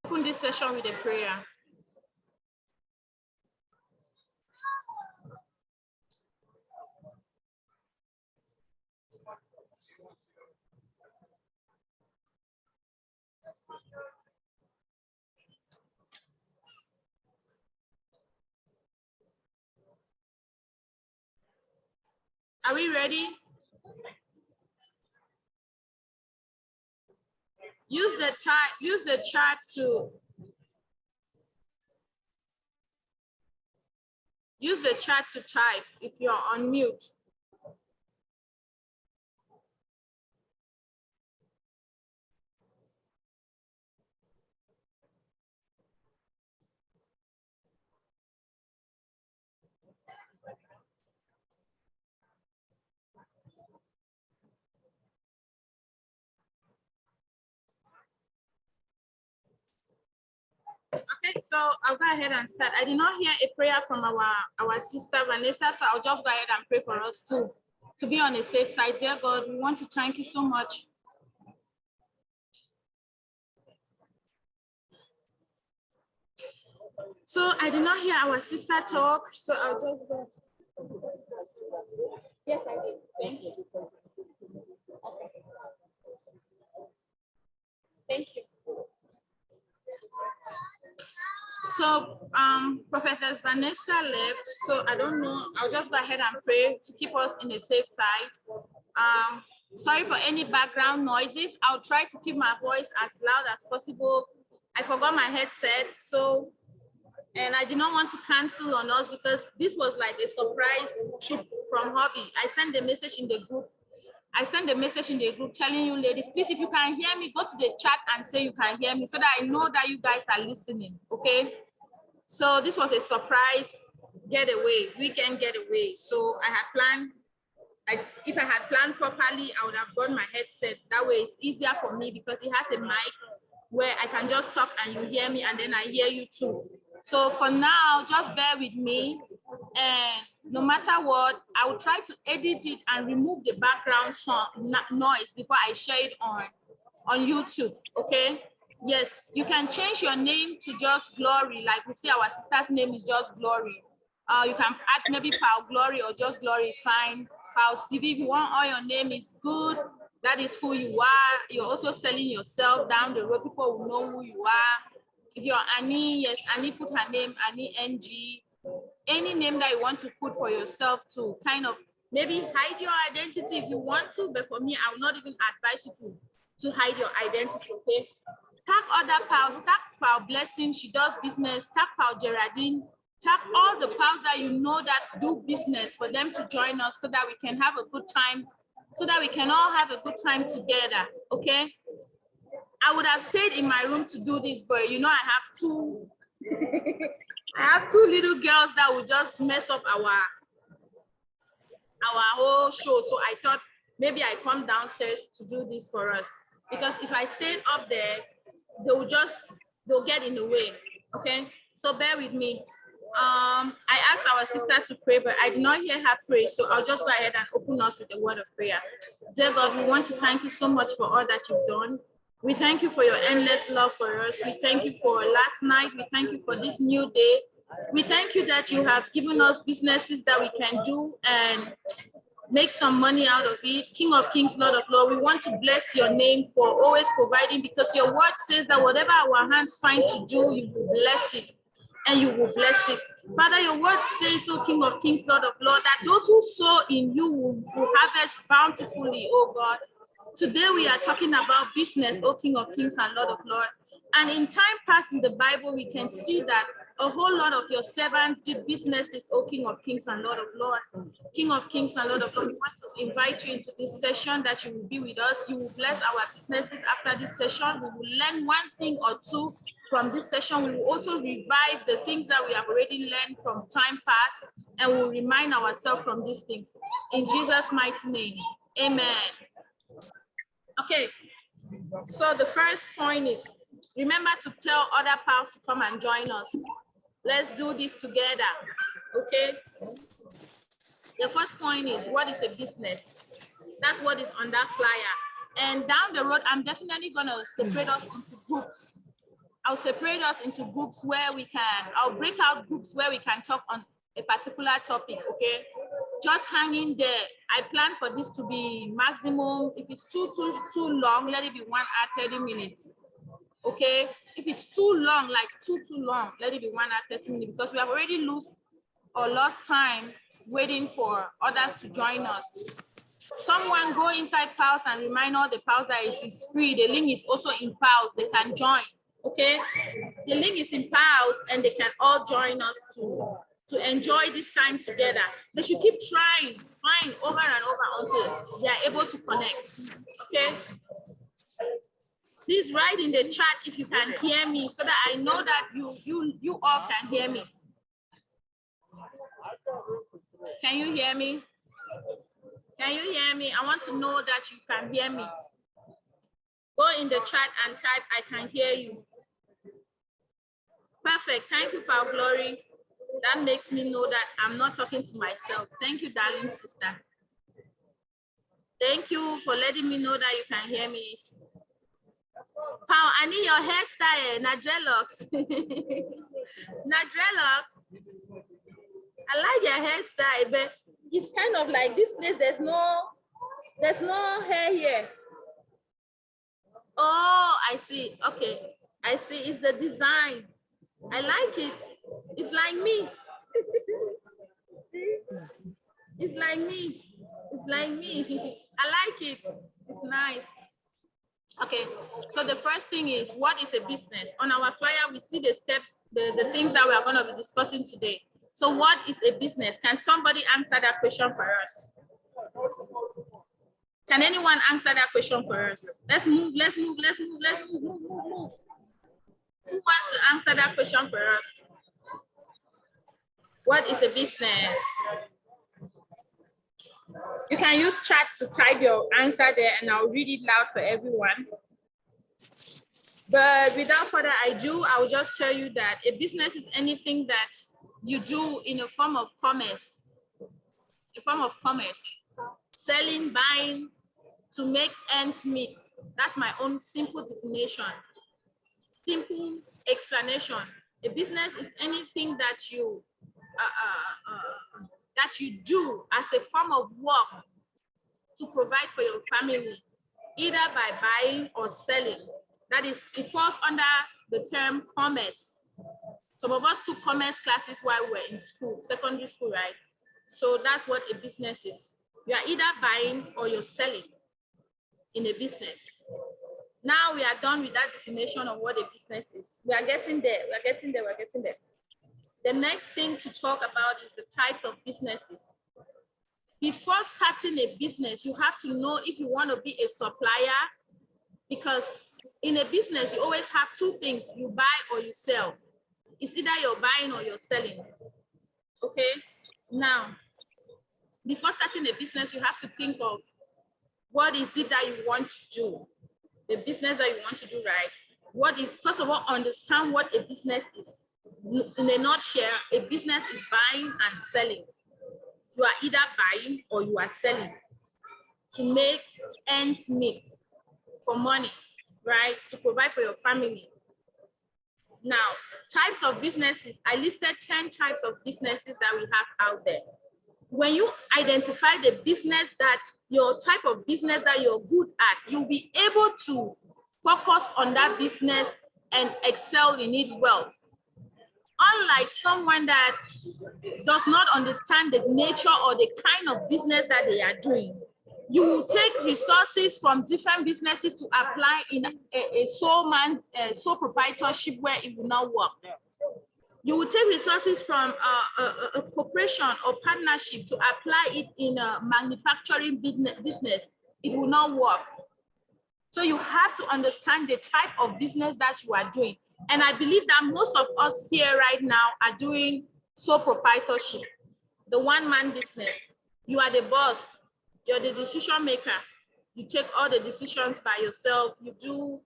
Open this session with a prayer. Are we ready? Use the chat to type if you're on mute. Okay, so I'll go ahead and start. I did not hear a prayer from our sister Vanessa, so I'll just go ahead and pray for us to be on a safe side. Dear God, we want to thank you so much. So I did not hear our sister talk, so I'll just go. Yes, I did. Thank you. Okay. Thank you. So Prophetess Vanessa left, so I don't know. I'll just go ahead and pray to keep us in a safe side. Sorry for any background noises. I'll try to keep my voice as loud as possible. I forgot my headset, and I did not want to cancel on us because this was like a surprise trip from Hobby. I sent a message in the group. Telling you ladies, please, if you can hear me, go to the chat and say you can hear me so that I know that you guys are listening, okay? So this was a surprise weekend getaway. So I had planned, if I had planned properly, I would have brought my headset. That way it's easier for me because it has a mic where I can just talk and you hear me and then I hear you too. So for now, just bear with me. And no matter what, I will try to edit it and remove the background noise before I share it on YouTube, okay? Yes, you can change your name to Just Glory. Like we see our sister's name is Just Glory. You can add maybe Pal Glory or Just Glory is fine. Pal CV, if you want all your name is good. That is who you are. You're also selling yourself down the road. People will know who you are. If you're Annie, yes, Annie put her name, Annie NG. Any name that you want to put for yourself to kind of maybe hide your identity if you want to, but for me, I will not even advise you to hide your identity, okay? Tag other pals, tag Pal Blessing, she does business, tag Pal Geraldine, tag all the pals that you know that do business for them to join us so that we can have a good time, so that we can all have a good time together, okay? I would have stayed in my room to do this, but you know, I have two little girls that will just mess up our whole show. So I thought maybe I come downstairs to do this for us. Because if I stayed up there, they'll get in the way. Okay, so bear with me. I asked our sister to pray, but I did not hear her pray. So I'll just go ahead and open us with a word of prayer. Dear God, we want to thank you so much for all that you've done. We thank you for your endless love for us. We thank you for last night. We thank you for this new day. We thank you that you have given us businesses that we can do and make some money out of it. King of Kings, Lord of Lords, we want to bless your name for always providing, because your word says that whatever our hands find to do, you will bless it and you will bless it. Father, your word says, oh King of Kings, Lord of Lords, that those who sow in you will harvest bountifully, oh God. Today we are talking about business, oh King of Kings and Lord of Lords. And in time past in the Bible, we can see that a whole lot of your servants did businesses, oh King of Kings and Lord of Lords. King of Kings and Lord of Lords, we want to invite you into this session, that you will be with us. You will bless our businesses after this session. We will learn one thing or two from this session. We will also revive the things that we have already learned from time past. and we'll remind ourselves from these things. In Jesus' mighty name, amen. Okay, so the first point is, remember to tell other pals to come and join us. Let's do this together, okay? The first point is, what is a business? That's what is on that flyer. And down the road, I'm definitely gonna separate us into groups. I'll separate us into groups where we can, I'll break out groups where we can talk on a particular topic, okay? Just hang in there. I plan for this to be maximum. If it's too long, let it be 1 hour, 30 minutes, okay? If it's too long, like too long, let it be 1 hour, 30 minutes, because we have already lost time waiting for others to join us. Someone go inside Pulse and remind all the Pulse that it's free. The link is also in Pulse. They can join, okay? The link is in Pulse and they can all join us to enjoy this time together. They should keep trying over and over until they are able to connect, okay? Please write in the chat if you can hear me so that I know that you all can hear me. Can you hear me? Can you hear me? I want to know that you can hear me. Go in the chat and type, I can hear you. Perfect. Thank you, Power Glory. That makes me know that I'm not talking to myself. Thank you, darling sister. Thank you for letting me know that you can hear me. Power, I need your hairstyle, na dreadlocks. Na dreadlocks. I like your hairstyle, but it's kind of like this place, there's no hair here. Oh, I see. Okay, I see. It's the design. I like it. It's like me. It's like me. It's like me. I like it. It's nice. Okay, so the first thing is, what is a business? On our flyer, we see the steps, the things that we are going to be discussing today. So what is a business? Can somebody answer that question for us? Can anyone answer that question for us? Let's move. Who wants to answer that question for us? What is a business? You can use chat to type your answer there and I'll read it loud for everyone. But without further ado, I'll just tell you that a business is anything that you do in a form of commerce. A form of commerce. Selling, buying to make ends meet. That's my own simple definition. Simple explanation. A business is anything that you do as a form of work to provide for your family, either by buying or selling. That is, it falls under the term commerce. Some of us took commerce classes while we were in school, secondary school, right? So that's what a business is. You are either buying or you're selling in a business. Now we are done with that definition of what a business is. We are getting there, we're getting there. The next thing to talk about is the types of businesses. Before starting a business, you have to know if you want to be a supplier, because in a business, you always have two things, you buy or you sell. It's either you're buying or you're selling, okay? Now, before starting a business, you have to think of what is it that you want to do, the business that you want to do, right? First of all, understand what a business is. In a nutshell, a business is buying and selling. You are either buying or you are selling to make ends meet, for money, right? To provide for your family. Now, types of businesses, I listed 10 types of businesses that we have out there. When you identify the business your type of business that you're good at, you'll be able to focus on that business and excel in it well. Unlike someone that does not understand the nature or the kind of business that they are doing, you will take resources from different businesses to apply in a sole proprietorship where it will not work. You will take resources from a corporation or partnership to apply it in a manufacturing business. It will not work. So you have to understand the type of business that you are doing. And I believe that most of us here right now are doing sole proprietorship. the one-man business. You are the boss. You're the decision maker. You take all the decisions by yourself. You do,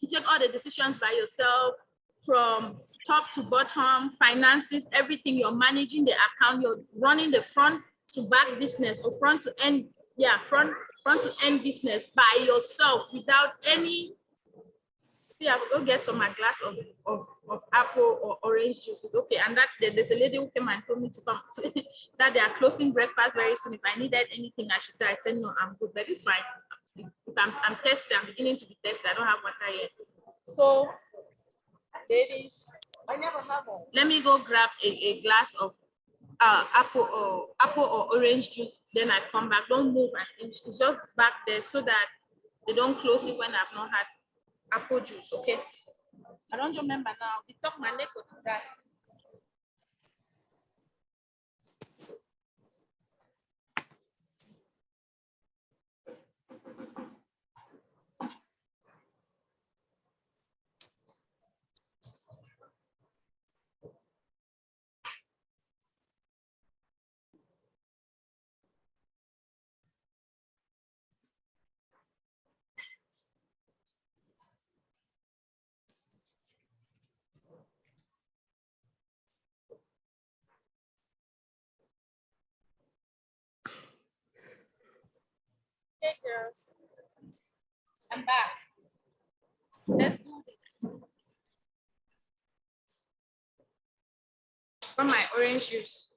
you take all the decisions by yourself from top to bottom, finances, everything. You're managing the account. You're running the front to back business or front to end, yeah, front to end business by yourself without any. See, I will go get some my glass of apple or orange juices. Okay, and that there's a lady who came and told me to come to, that they are closing breakfast very soon. If I needed anything, I should say. I said no, I'm good, but it's fine. If I'm tested, I'm beginning to be tested. I don't have water yet. So, ladies, I never have one. Let me go grab a glass of apple or orange juice. Then I come back. Don't move, and it's just back there so that they don't close it when I've not had apple juice, okay? I don't remember now. The top my neck or the dry. Hey girls, I'm back. Let's do this. From my orange juice.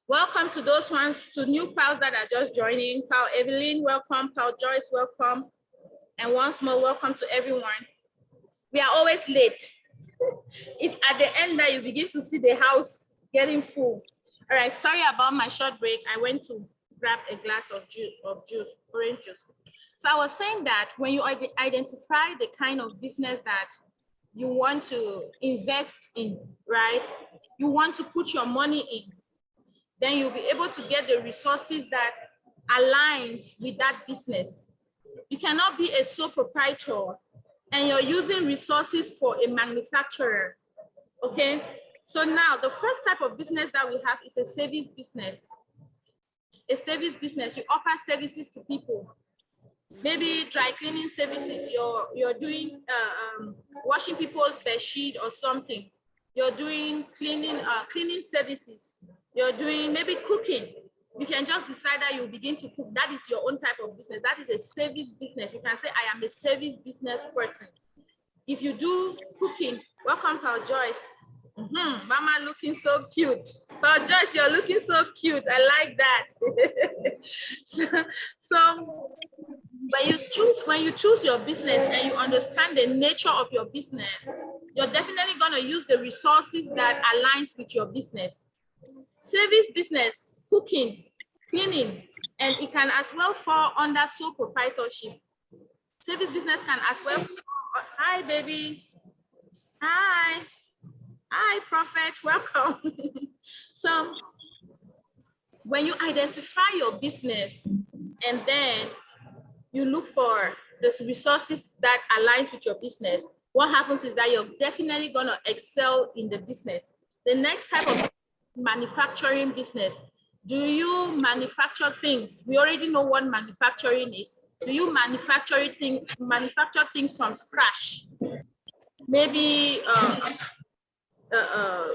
Welcome to those ones, to new pals that are just joining. Pal Evelyn, welcome. Pal Joyce, welcome. And once more, welcome to everyone. We are always late. It's at the end that you begin to see the house getting full. All right, sorry about my short break. I went to grab a glass of juice, orange juice. So I was saying that when you identify the kind of business that you want to invest in, right? You want to put your money in, then you'll be able to get the resources that aligns with that business. You cannot be a sole proprietor and you're using resources for a manufacturer, okay? So now the first type of business that we have is a service business. A service business, you offer services to people. Maybe dry cleaning services, you're doing washing people's bed sheet or something. You're doing cleaning services. You're doing maybe cooking. You can just decide that you begin to cook. That is your own type of business. That is a service business. You can say, I am a service business person. If you do cooking, welcome, Paul Joyce. Mama looking so cute. Paul Joyce, you're looking so cute. I like that. so when you choose your business and you understand the nature of your business, you're definitely going to use the resources that aligns with your business. Service business, cooking, cleaning, and it can as well fall under sole proprietorship. Service business can as well. Hi, baby. Hi. Hi, Prophet. Welcome. So when you identify your business and then you look for the resources that align with your business, what happens is that you're definitely going to excel in the business. The next type of manufacturing business. Do you manufacture things? We already know what manufacturing is. Do you manufacture things from scratch? Maybe,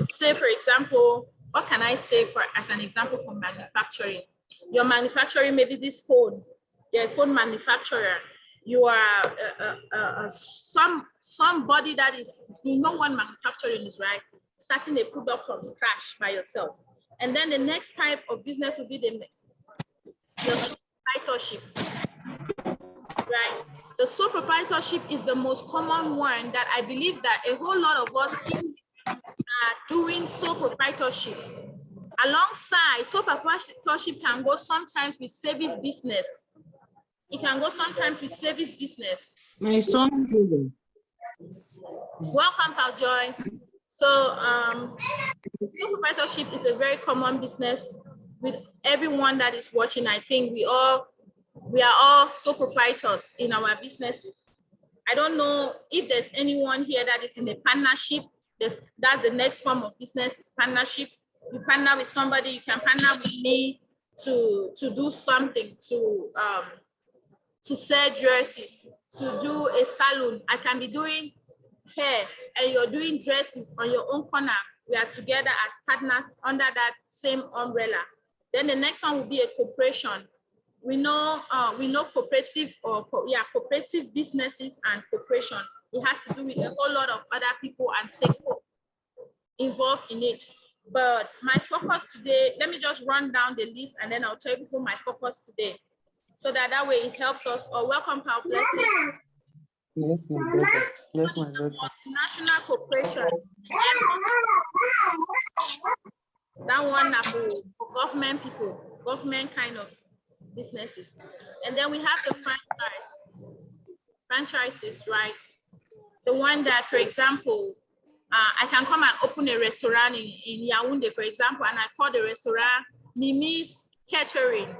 say for example, what can I say as an example for manufacturing? You're manufacturing maybe this phone. You're a phone manufacturer. You are somebody that is, you know what manufacturing is, right? Starting a product from scratch by yourself. And then the next type of business will be the sole proprietorship, right? The sole proprietorship is the most common one that I believe that a whole lot of us are doing sole proprietorship. Alongside, sole proprietorship can go sometimes with service business. It can go sometimes with service business. My son. Welcome, Pal Joy. So sole proprietorship is a very common business with everyone that is watching. I think we are all sole proprietors in our businesses. I don't know if there's anyone here that is in a partnership That's the next form of business, is partnership. You partner with somebody, you can partner with me to do something, to sell dresses, to do a salon. I can be doing hair and you're doing dresses on your own corner. We are together as partners under that same umbrella. Then the next one will be a corporation. We know cooperative cooperative businesses and corporation. It has to do with a whole lot of other people and stakeholders involved in it. But my focus today, let me just run down the list and then I'll tell people my focus today, so that way it helps us. Welcome, Power Blessing. Multinational corporation. That one for government people, government kind of businesses. And then we have the franchises, right? The one that, for example, I can come and open a restaurant in Yaoundé, for example, and I call the restaurant Mimi's Catering.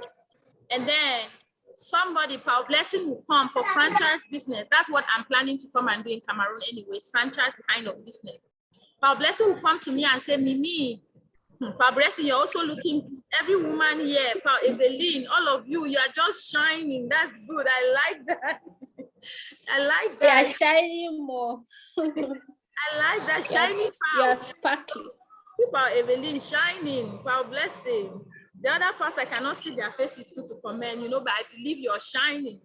And then somebody, Power Blessing, will come for franchise business. That's what I'm planning to come and do in Cameroon anyway. It's franchise kind of business. Power Blessing will come to me and say, Mimi, Power Blessing, you're also looking, every woman here, Power Evelyn, all of you, you are just shining. That's good. I like that. I like that. Yeah, shining more. I like that. Shining. You're sparky. Power Evelyn, shining. Power Blessing. The other parts, I cannot see their faces too to comment, you know, but I believe you're shining.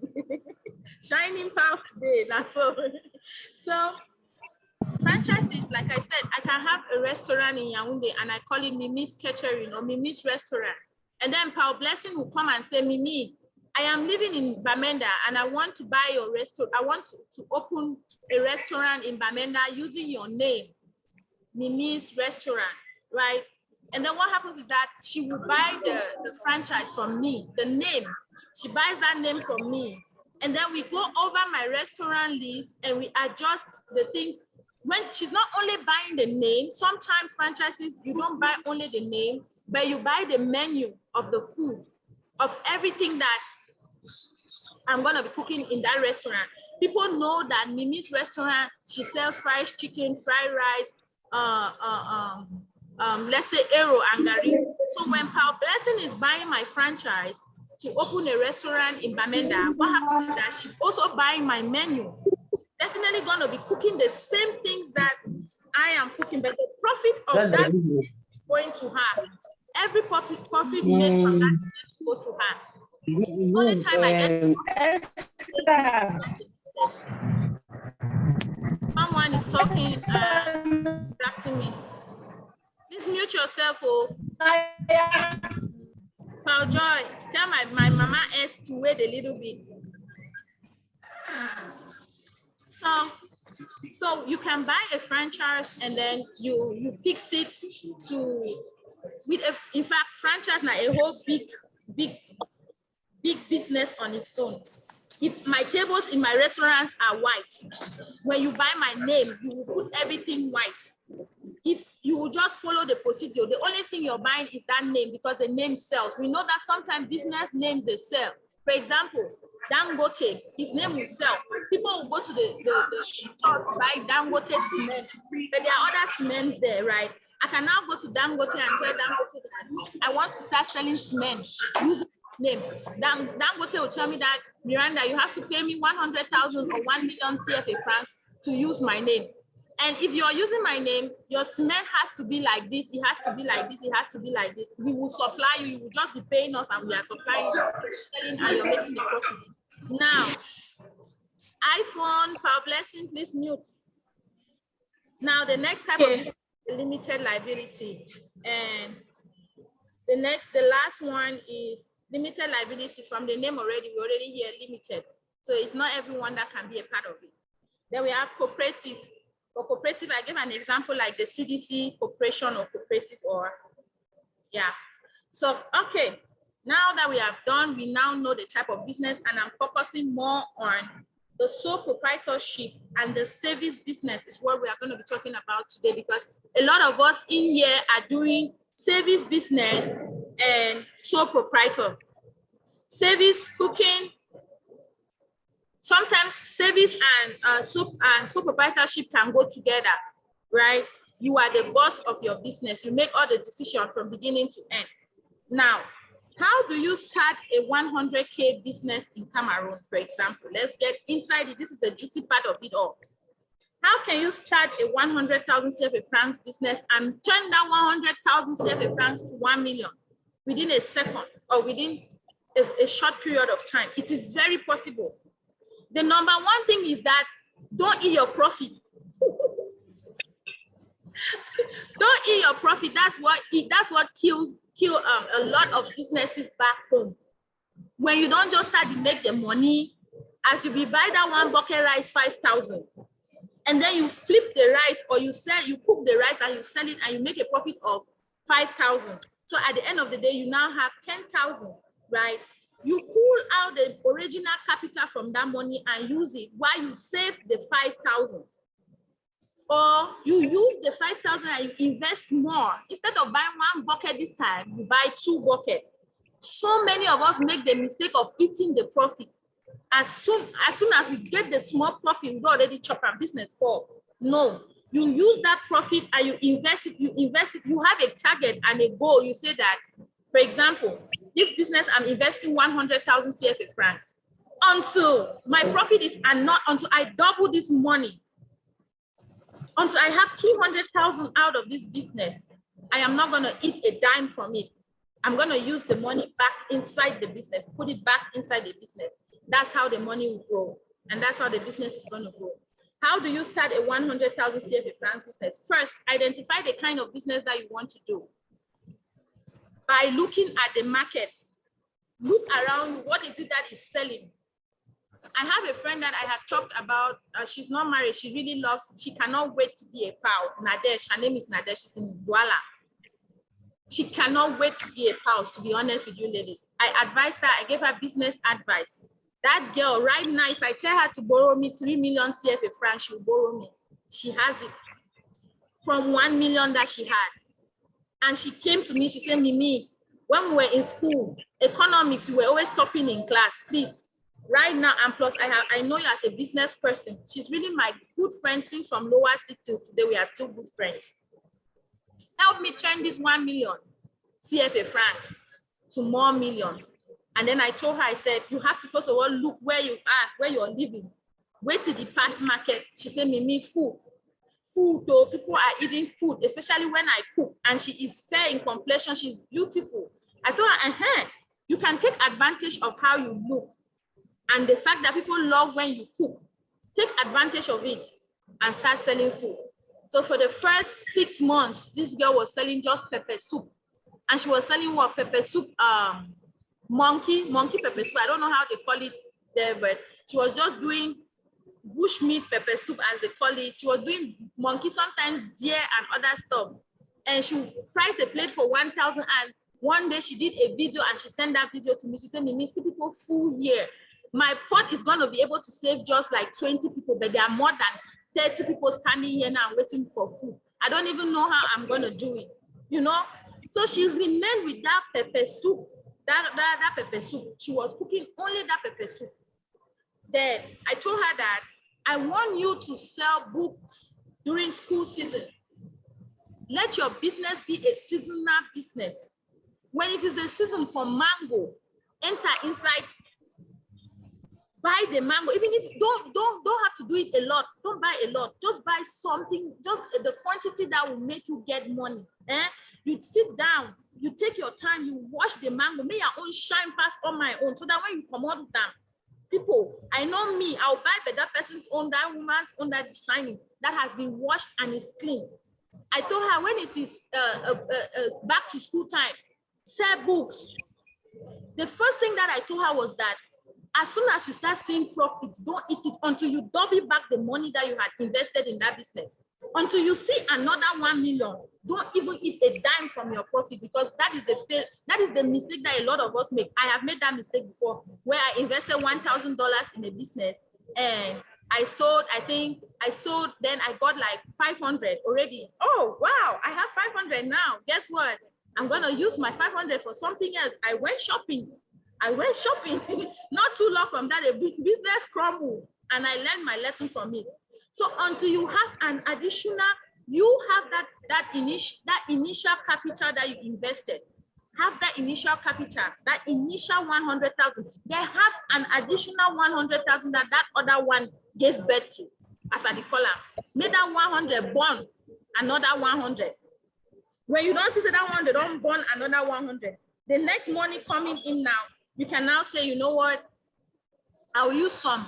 Shining past today. That's all. So, franchises, like I said, I can have a restaurant in Yaoundé and I call it Mimi's Catering or Mimi's Restaurant. And then Power Blessing will come and say, Mimi, I am living in Bamenda and I want to buy your restaurant. I want to open a restaurant in Bamenda using your name, Mimi's Restaurant, right? And then what happens is that she will buy the franchise from me, the name. She buys that name from me. And then we go over my restaurant list and we adjust the things. When she's not only buying the name, sometimes franchises, you don't buy only the name, but you buy the menu of the food, of everything that I'm gonna be cooking in that restaurant. People know that Mimi's Restaurant, she sells fried chicken, fried rice, let's say Aero and Gari. So when Power Blessing is buying my franchise to open a restaurant in Bamenda, what happens is that she's also buying my menu. Definitely going to be cooking the same things that I am cooking, but the profit of that is going to her. Every profit made from that is going to go to her. The only time I get someone is talking, distracting me. Please mute yourself, oh. Paul Joy, tell my mama S to wait a little bit. So you can buy a franchise and then you fix it to with in fact franchise now a whole big business on its own. If my tables in my restaurants are white, when you buy my name, you will put everything white. If you will just follow the procedure, the only thing you're buying is that name because the name sells. We know that sometimes business names, they sell. For example, Dangote, his name will sell. People will go to the store to buy Dangote cement, but there are other cements there, right? I can now go to Dangote and tell Dangote that I want to start selling cement using name. Dangote will tell me that, Miranda, you have to pay me 100,000 or 1 million CFA francs to use my name. And if you're using my name, your cement has to be like this, it has to be like this, it has to be like this. We will supply you, you will just be paying us and we are supplying you, selling and you're making the profit. Now, iPhone, Power Blessing, please mute. Now, the next type of limited liability. And the last one is limited liability. From the name already, we already hear limited. So it's not everyone that can be a part of it. Then we have cooperative. For cooperative, I give an example like the CDC corporation or cooperative or, yeah. So, okay, now that we have done, we now know the type of business and I'm focusing more on the sole proprietorship and the service business is what we are going to be talking about today because a lot of us in here are doing service business and sole proprietor. Service, cooking, sometimes service and sole proprietorship can go together, right? You are the boss of your business. You make all the decisions from beginning to end. Now, how do you start a 100K business in Cameroon, for example? Let's get inside it. This is the juicy part of it all. How can you start a 100,000 CFA francs business and turn that 100,000 CFA francs to 1 million within a second or within a short period of time? It is very possible. The number one thing is that don't eat your profit. Don't eat your profit. That's what kills a lot of businesses back home. When you don't just start to make the money, as you be buy that one bucket rice 5,000, and then you flip the rice or you cook the rice and you sell it and you make a profit of 5,000. So at the end of the day, you now have 10,000, right? You pull out the original capital from that money and use it while you save the 5,000. Or you use the 5,000 and you invest more. Instead of buying one bucket this time, you buy 2 buckets. So many of us make the mistake of eating the profit. As soon as we get the small profit, we already chop our business for. No, you use that profit and you invest it. You have a target and a goal. You say that, for example, this business, I'm investing 100,000 CFA francs. Until my profit is until I double this money, until I have 200,000 out of this business, I am not going to eat a dime from it. I'm going to use the money back inside the business, put it back inside the business. That's how the money will grow. And that's how the business is going to grow. How do you start a 100,000 CFA francs business? First, identify the kind of business that you want to do. By looking at the market, look around, what is it that is selling? I have a friend that I have talked about. She's not married. She really loves, she cannot wait to be a pal. Nadesh, her name is Nadesh. She's in Douala. She cannot wait to be a pal, to be honest with you ladies. I advised her, I gave her business advice. That girl right now, if I tell her to borrow me 3 million CFA francs, she will borrow me. She has it from 1 million that she had. And she came to me, she said, Mimi, when we were in school, economics, we were always topping in class, please. Right now, and plus I know you as a business person. She's really my good friend since from lower six till today. We are 2 good friends. Help me turn this 1 million CFA francs to more millions. And then I told her, I said, you have to first of all look where you are, where you're living. Wait till the past market. She said, Mimi, food. Food, though, people are eating food, especially when I cook. And she is fair in complexion. She's beautiful. I told her, you can take advantage of how you look. And the fact that people love when you cook, take advantage of it and start selling food. So for the first 6 months, this girl was selling just pepper soup. And she was selling what? Pepper soup, monkey pepper soup. I don't know how they call it there, but she was just doing bushmeat pepper soup, as they call it. She was doing monkey, sometimes deer and other stuff. And she priced a plate for 1,000. And one day she did a video and she sent that video to me. She said, Mimi, see people full here. My pot is going to be able to save just like 20 people, but there are more than 30 people standing here now waiting for food. I don't even know how I'm going to do it, you know? So she remained with that pepper soup, that pepper soup. She was cooking only that pepper soup. Then I told her that I want you to sell books during school season. Let your business be a seasonal business. When it is the season for mango, enter inside, buy the mango. Even if you don't have to do it a lot, don't buy a lot. Just buy something, just the quantity that will make you get money. You sit down, you take your time, you wash the mango, make your own shine past on my own, so that when you come out with them, people, I know me, I'll buy that person's own, that woman's own that is shining, that has been washed and is clean. I told her when it is back to school time, sell books. The first thing that I told her was that as soon as you start seeing profits, don't eat it until you double back the money that you had invested in that business. Until you see another 1 million, don't even eat a dime from your profit, because that is the mistake that a lot of us make. I have made that mistake before, where I invested $1,000 in a business and I sold, then I got like 500 already. Oh, wow, I have 500 now. Guess what? I'm going to use my 500 for something else. I went shopping. Not too long from that, a business crumbled, and I learned my lesson from it. So until you have an additional You have that initial capital that you invested. Have that initial capital, that initial 100,000. They have an additional 100,000 that other one gave birth to, as I call it. Made that 100 born another 100. When you don't see that one, they don't born another 100. The next money coming in now, you can now say, you know what? I'll use some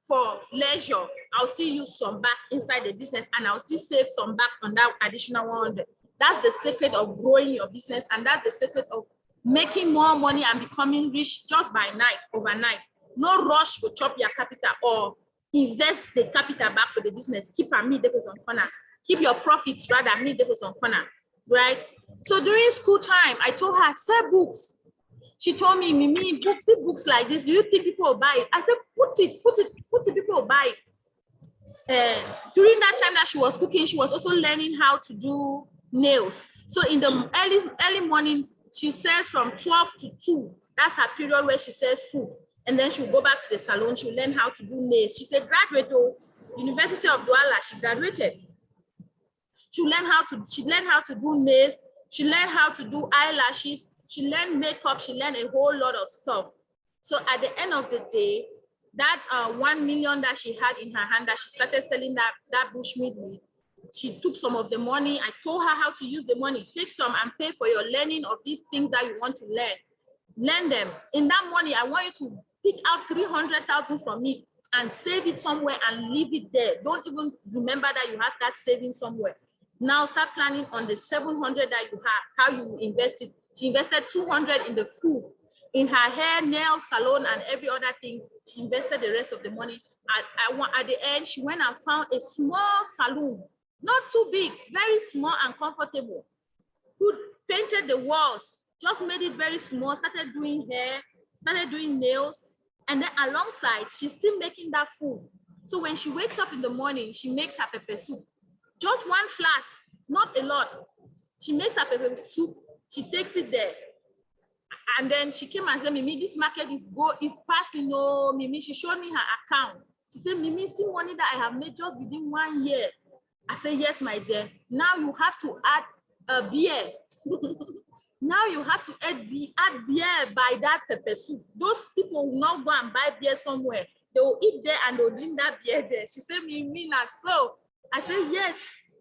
for leisure. I'll still use some back inside the business, and I'll still save some back on that additional 100. That's the secret of growing your business, and that's the secret of making more money and becoming rich just by night, overnight. No rush for chop your capital or invest the capital back for the business. Keep a me deposit on corner. Keep your profits rather me deposit on corner, right? So during school time, I told her, sell books. She told me, Mimi, books like this, do you think people will buy it? I said, put it, people will buy it. During that time that she was cooking, she was also learning how to do nails. So in the early morning, she sells from 12 to 2. That's her period where she sells food. And then she'll go back to the salon, she'll learn how to do nails. She's a graduate of University of Douala, she graduated. She learned how to do nails, she learned how to do eyelashes, she learned makeup, she learned a whole lot of stuff. So at the end of the day, that 1 million that she had in her hand that she started selling that bushmeat with, she took some of the money. I told her how to use the money. Take some and pay for your learning of these things that you want to learn. Learn them. In that money, I want you to pick out 300,000 from it and save it somewhere and leave it there. Don't even remember that you have that saving somewhere. Now start planning on the 700 that you have, how you invest it. She invested 200 in the food, in her hair, nail, salon, and every other thing. She invested the rest of the money. At the end, she went and found a small salon, not too big, very small and comfortable. Who painted the walls, just made it very small, started doing hair, started doing nails, and then alongside, she's still making that food. So when she wakes up in the morning, she makes her pepper soup. Just one flask, not a lot. She makes her pepper soup, she takes it there. And then she came and said, Mimi, this market is passing. No, Mimi, she showed me her account. She said, Mimi, see money that I have made just within 1 year. I said, yes, my dear. Now you have to add a beer. Now you have to add beer by that pepper soup. Those people will not go and buy beer somewhere. They will eat there and they'll drink that beer there. She said, Mimi, not so. I said, yes.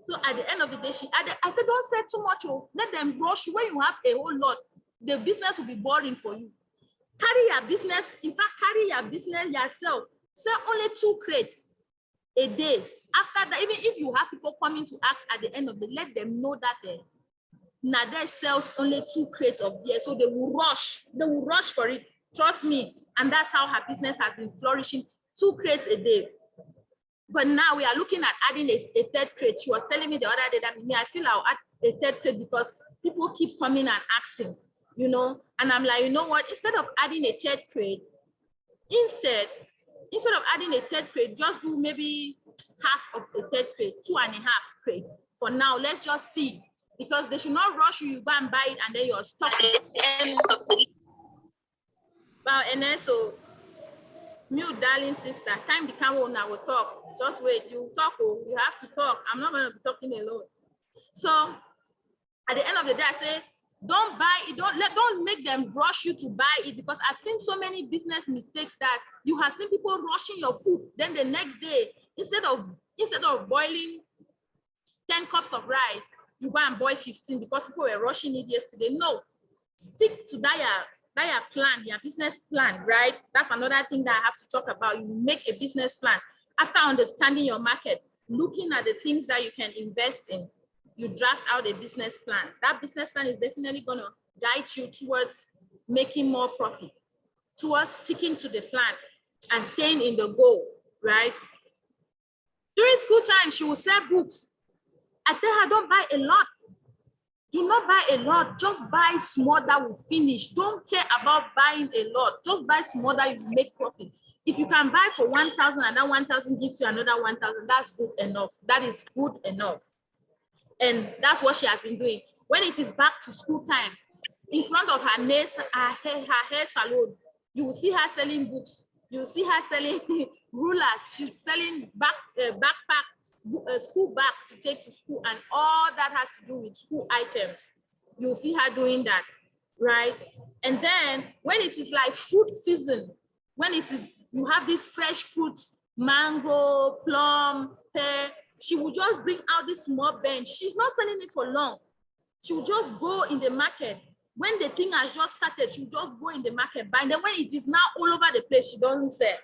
So at the end of the day, she added, I said, don't say too much. Oh. Let them rush you. When you have a whole lot, the business will be boring for you. Carry your business, in fact, carry your business yourself. Sell only 2 crates a day. After that, even if you have people coming to ask at the end of the day, let them know that Nadej sells only 2 crates of beer. So they will rush for it. Trust me. And that's how her business has been flourishing, 2 crates a day. But now we are looking at adding a 3rd crate. She was telling me the other day that I feel I'll add a 3rd crate because people keep coming and asking, you know, and I'm like, you know what, instead of adding a 3rd crate, instead of adding a 3rd crate, just do maybe half of a 3rd crate, 2.5 crate. For now, let's just see, because they should not rush you, you go and buy it and then you're stuck at the end of the Wow, and then so, mute, darling sister, time the camera now will talk. Just wait, you talk, you have to talk. I'm not going to be talking alone. So at the end of the day, I say, don't buy it, don't make them rush you to buy it, because I've seen so many business mistakes that you have seen people rushing your food. Then the next day, instead of boiling 10 cups of rice, you go and boil 15 because people were rushing it yesterday. No, stick to that plan, your business plan, right? That's another thing that I have to talk about. You make a business plan. After understanding your market, looking at the things that you can invest in, you draft out a business plan. That business plan is definitely going to guide you towards making more profit, towards sticking to the plan and staying in the goal, right? During school time, she will sell books. I tell her, don't buy a lot. Do not buy a lot. Just buy small that will finish. Don't care about buying a lot. Just buy small that you make profit. If you can buy for 1,000 and that 1,000 gives you another 1,000, that's good enough. That is good enough. And that's what she has been doing. When it is back to school time, in front of her nails, her hair salon, you will see her selling books. You will see her selling rulers. She's selling backpacks. school bag to take to school and all that has to do with school items. You'll see her doing that, right? And then when it is like fruit season, when it is, you have this fresh fruit, mango, plum, pear, she will just bring out this small bench. She's not selling it for long. She will just go in the market. When the thing has just started, she'll just go in the market, buy. And then when it is now all over the place, she doesn't sell.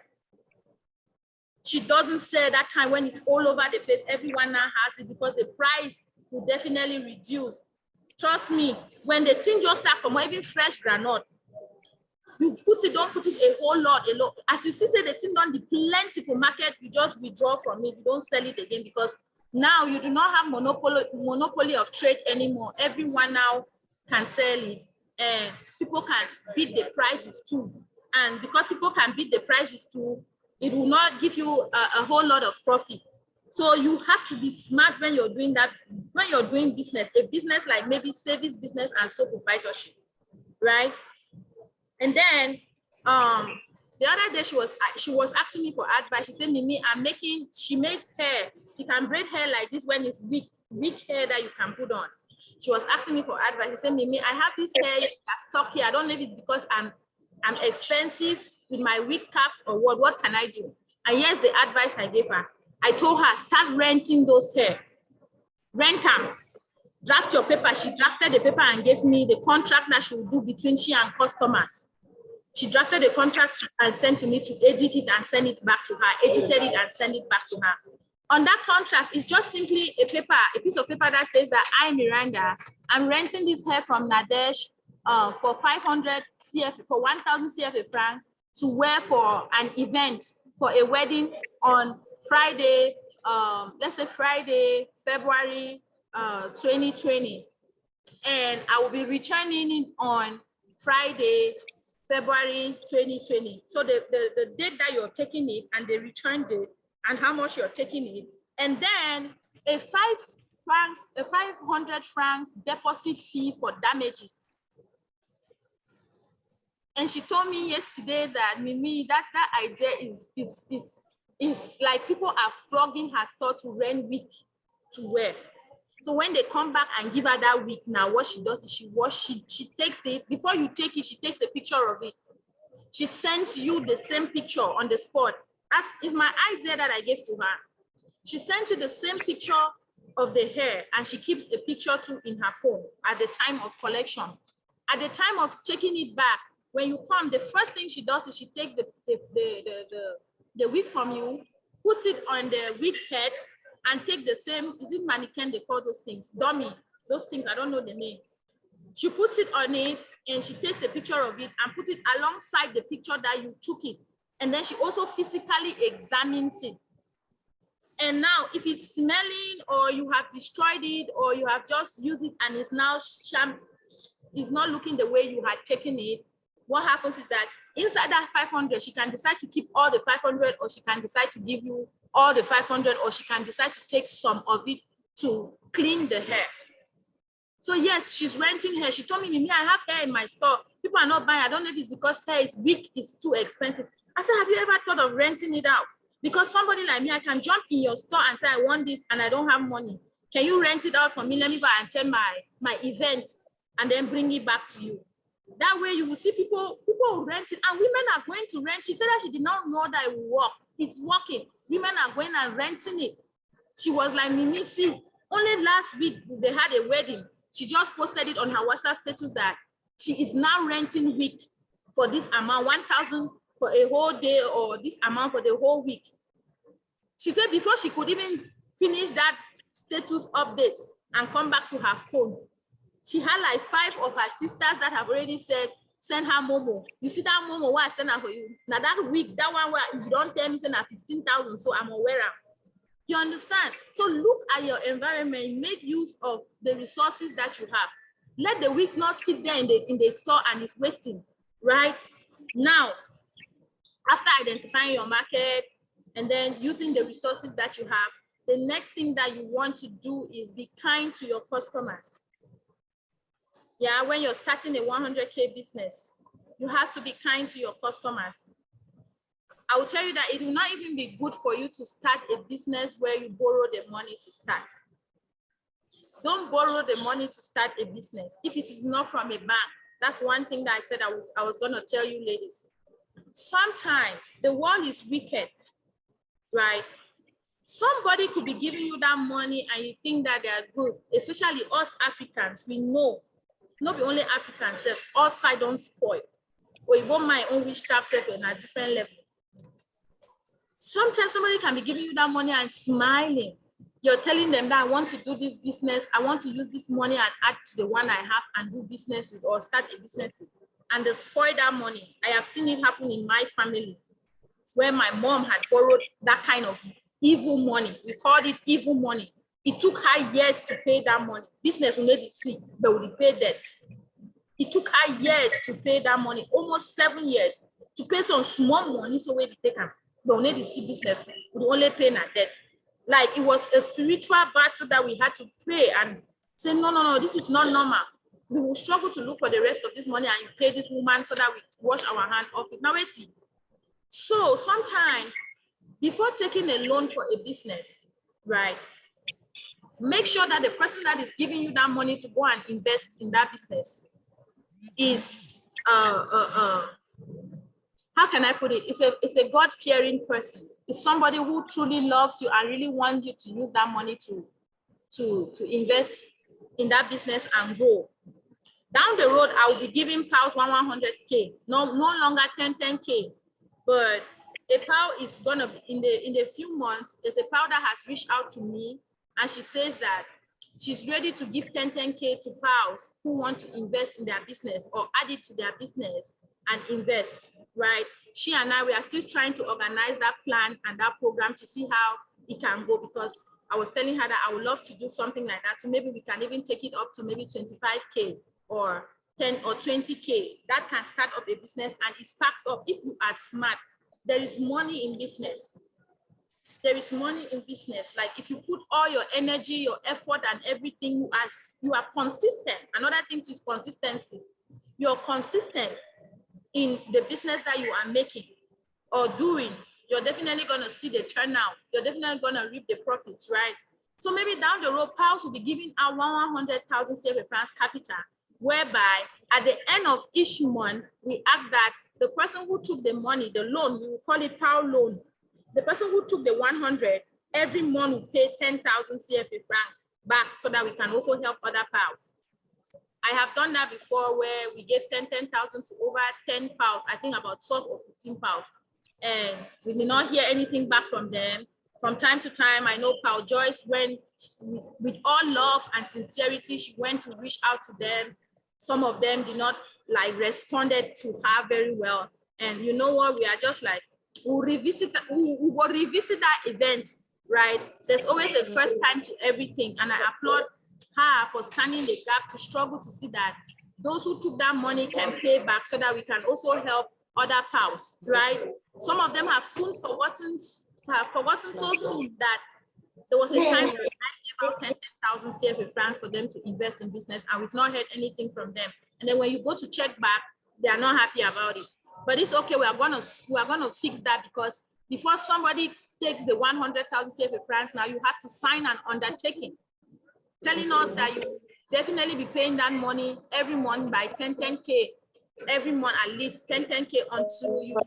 She doesn't sell that time when it's all over the place. Everyone now has it because the price will definitely reduce. Trust me, when the thing just start from even fresh granite, you put it, don't put it a whole lot. As you see, say the thing don't be plenty for market, you just withdraw from it. You don't sell it again because now you do not have monopoly of trade anymore. Everyone now can sell it, and people can beat the prices too. And because people can beat the prices too, it will not give you a whole lot of profit. So you have to be smart when you're doing that, when you're doing business, a business like maybe service business and sole proprietorship, right? And then the other day she was asking me for advice. She said, Mimi, she makes hair. She can braid hair like this when it's weak hair that you can put on. She was asking me for advice. She said, Mimi, I have this hair that's stuck here. I don't know if it's because I'm expensive with my wig caps or what can I do? And here's the advice I gave her. I told her, start renting those hair. Rent them. Draft your paper. She drafted the paper and gave me the contract that she will do between she and customers. She drafted the contract and sent to me to edit it and send it back to her, edited it and send it back to her. On that contract, it's just simply a piece of paper that says that I, Miranda, I'm renting this hair from Nadesh for 500 CFA, for 1,000 CFA francs to wear for an event, for a wedding on Friday, let's say Friday, February 2020. And I will be returning it on Friday, February 2020. So the date that you're taking it and the return date and how much you're taking it. And then a 500 francs deposit fee for damages. And she told me yesterday that Mimi, that idea is like people are flogging her store to rent wig to wear. So when they come back and give her that wig, now what she does is she takes it, before you take it, she takes a picture of it. She sends you the same picture on the spot. That is my idea that I gave to her. She sends you the same picture of the hair and she keeps a picture too in her phone at the time of collection. At the time of taking it back, when you come, the first thing she does is she takes the wig from you, puts it on the wig head, and take the same, is it mannequin they call those things? Dummy, those things, I don't know the name. She puts it on it and she takes a picture of it and puts it alongside the picture that you took it. And then she also physically examines it. And now if it's smelling or you have destroyed it or you have just used it and it's now it's not looking the way you had taken it, what happens is that inside that 500, she can decide to keep all the 500 or she can decide to give you all the 500 or she can decide to take some of it to clean the hair. So yes, she's renting hair. She told me, Mimi, I have hair in my store. People are not buying. I don't know if it's because hair is weak, it's too expensive. I said, have you ever thought of renting it out? Because somebody like me, I can jump in your store and say, I want this and I don't have money. Can you rent it out for me? Let me go and attend my event and then bring it back to you. That way you will see people rent it and women are going to rent. She said that she did not know that it would work. It's working. Women are going and renting it. She was like, Mimi, see, only last week they had a wedding. She just posted it on her WhatsApp status that she is now renting wig for this amount, 1,000 for a whole day or this amount for the whole week. She said before she could even finish that status update and come back to her phone, she had like 5 of her sisters that have already said, send her Momo. You see that Momo, what I send her for you? Now that week, that one where you don't tell me send her 15,000, so I'm aware of. You understand? So look at your environment, make use of the resources that you have. Let the wigs not sit there in the store and it's wasting, right? Now, after identifying your market and then using the resources that you have, the next thing that you want to do is be kind to your customers. Yeah, when you're starting a 100K business, you have to be kind to your customers. I will tell you that it will not even be good for you to start a business where you borrow the money to start. Don't borrow the money to start a business if it is not from a bank. That's one thing that I said I was going to tell you, ladies. Sometimes the world is wicked, right? Somebody could be giving you that money and you think that they are good, especially us Africans. We know, not the only Africans, all side don't spoil. Or even my own witchcraft self on a different level. Sometimes somebody can be giving you that money and smiling. You're telling them that I want to do this business. I want to use this money and add to the one I have and do business with or start a business with. And they spoil that money. I have seen it happen in my family where my mom had borrowed that kind of evil money. We called it evil money. It took her years to pay that money. Business will need to see, but we pay debt. It took her years to pay that money, almost 7 years, to pay some small money so we be taken. But we need to see business. We only pay our debt. Like it was a spiritual battle that we had to pray and say, no, this is not normal. We will struggle to look for the rest of this money and you pay this woman so that we wash our hand off it. Now, wait. So sometimes before taking a loan for a business, right, make sure that the person that is giving you that money to go and invest in that business is, how can I put it? It's a God-fearing person. It's somebody who truly loves you and really wants you to use that money to invest in that business and grow. Down the road, I will be giving pals 100K, no longer 10K. But a pal is gonna be in the few months. There's a pal that has reached out to me, and she says that she's ready to give 10K to pals who want to invest in their business or add it to their business and invest. Right? She and I, we are still trying to organize that plan and that program to see how it can go, because I was telling her that I would love to do something like that. So maybe we can even take it up to maybe 25K or 10 or 20K. That can start up a business and it sparks up. If you are smart, there is money in business. There is money in business. Like if you put all your energy, your effort and everything, you are consistent. Another thing is consistency. You're consistent in the business that you are making or doing, you're definitely going to see the turnout. You're definitely going to reap the profits, right? So maybe down the road, pals will be giving out 100,000 CFA francs capital, whereby at the end of each month, we ask that the person who took the money, the loan, we will call it pal loan. The person who took the 100, every month will pay 10,000 CFA francs back so that we can also help other pals. I have done that before where we gave 10,000 to over 10 pals, I think about 12 or 15 pals. And we did not hear anything back from them. From time to time, I know Pal Joyce went with all love and sincerity, she went to reach out to them. Some of them did not responded to her very well. And you know what, we are just like, we will revisit that event, right? There's always a first time to everything. And I applaud her for standing the gap to struggle to see that those who took that money can pay back so that we can also help other pals, right? Some of them have forgotten so soon that there was a time where I gave out 10,000 CFA francs for them to invest in business and we've not heard anything from them. And then when you go to check back, they are not happy about it. But it's okay, we are gonna fix that, because before somebody takes the 100,000 CFA francs, now you have to sign an undertaking telling us that you definitely be paying that money every month by 10K every month, at least 10K until you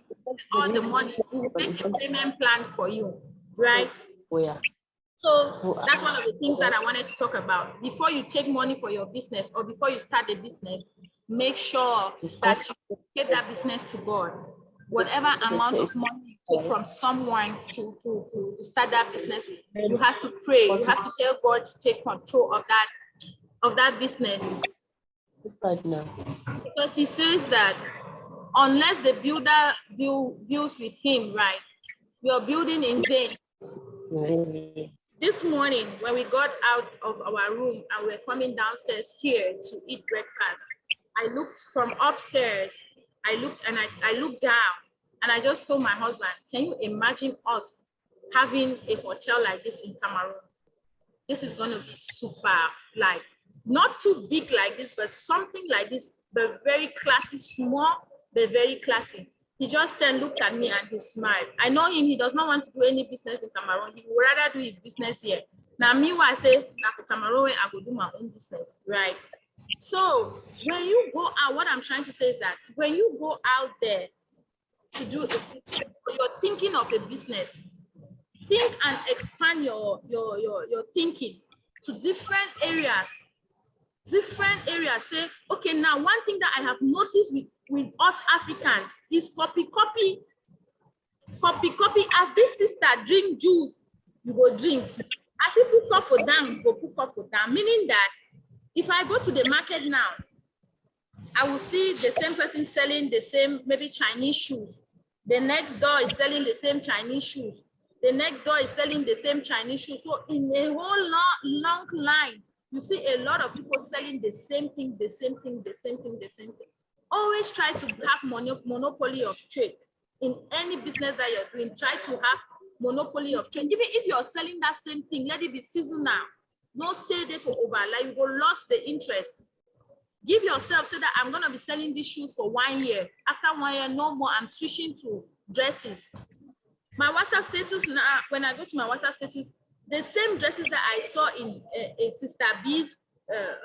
all the money. We will make a payment plan for you, right? So that's one of the things that I wanted to talk about. Before you take money for your business or before you start a business, make sure that you get that business to God. Whatever amount of money you take from someone to start that business, you have to pray. You have to tell God to take control of that business. Because he says that unless the builder builds with him, right, you're building in vain. This morning, when we got out of our room and we're coming downstairs here to eat breakfast, I looked from upstairs, I looked down, and I just told my husband, can you imagine us having a hotel like this in Cameroon? This is going to be super, like, not too big like this, but something like this, but very classy, small, but very classy. He just then looked at me and he smiled. I know him, he does not want to do any business in Cameroon. He would rather do his business here. Now, meanwhile, I say, after Cameroon, I go do my own business, right? So when you go out, what I'm trying to say is that when you go out there to do it, you're thinking of a business, think and expand your thinking to different areas. Say, okay, now one thing that I have noticed with us Africans is copy. As this sister drink juice, you go drink. As you put cup for down, you go put cup for down. Meaning that if I go to the market now, I will see the same person selling the same maybe Chinese shoes. The next door is selling the same Chinese shoes. The next door is selling the same Chinese shoes. So in a whole long line, you see a lot of people selling the same thing. Always try to have monopoly of trade. In any business that you're doing, try to have monopoly of trade. Even if you're selling that same thing, let it be seasonal. Don't stay there for over, like you will lose the interest. Give yourself, say that I'm going to be selling these shoes for 1 year. After 1 year, no more, I'm switching to dresses. My WhatsApp status now, when I go to my WhatsApp status, the same dresses that I saw in a Sister B's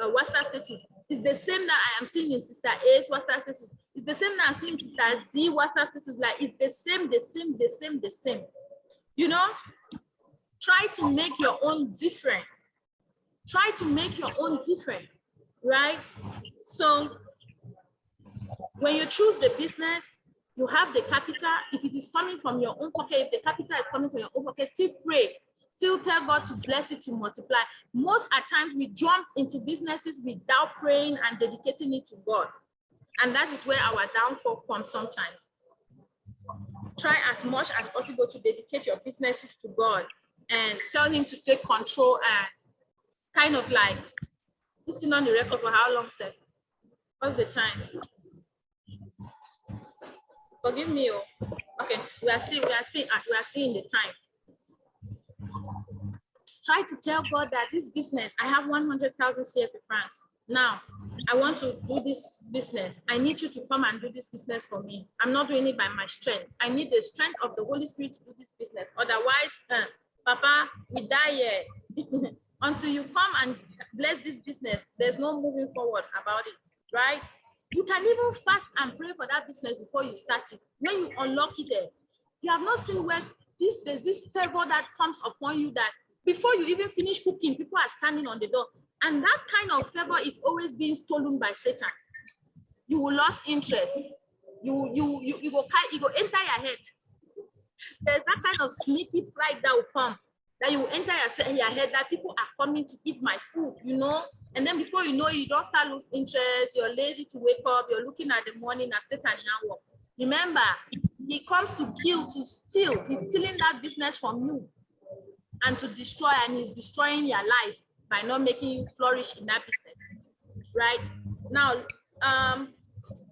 WhatsApp status is the same that I am seeing in Sister A's WhatsApp status. It's the same that I'm seeing in Sister Z WhatsApp status. Like it's the same. You know, try to make your own different. Right? So when you choose the business, you have the capital. If it is coming from your own pocket, if the capital is coming from your own pocket, still pray. Still tell God to bless it, to multiply. Most at times we jump into businesses without praying and dedicating it to God. And that is where our downfall comes sometimes. Try as much as possible to dedicate your businesses to God and tell him to take control and kind of like sitting on the record for how long, sir? What's the time? Forgive me. Oh. Okay, we are still in the time. Try to tell God that this business, I have 100,000 CFA francs. Now, I want to do this business. I need you to come and do this business for me. I'm not doing it by my strength. I need the strength of the Holy Spirit to do this business. Otherwise, Papa, we die here. Until you come and bless this business, there's no moving forward about it, right? You can even fast and pray for that business before you start it. When you unlock it, you have not seen where there's this favor that comes upon you that before you even finish cooking, people are standing on the door. And that kind of favor is always being stolen by Satan. You will lose interest. You go enter your head. There's that kind of sneaky pride that will come, that you enter your head that people are coming to eat my food, you know? And then before you know it, you don't start lose interest, you're lazy to wake up, you're looking at the morning and Satan in work. Remember, he comes to kill, to steal. He's stealing that business from you and to destroy, and he's destroying your life by not making you flourish in that business, right? Now, I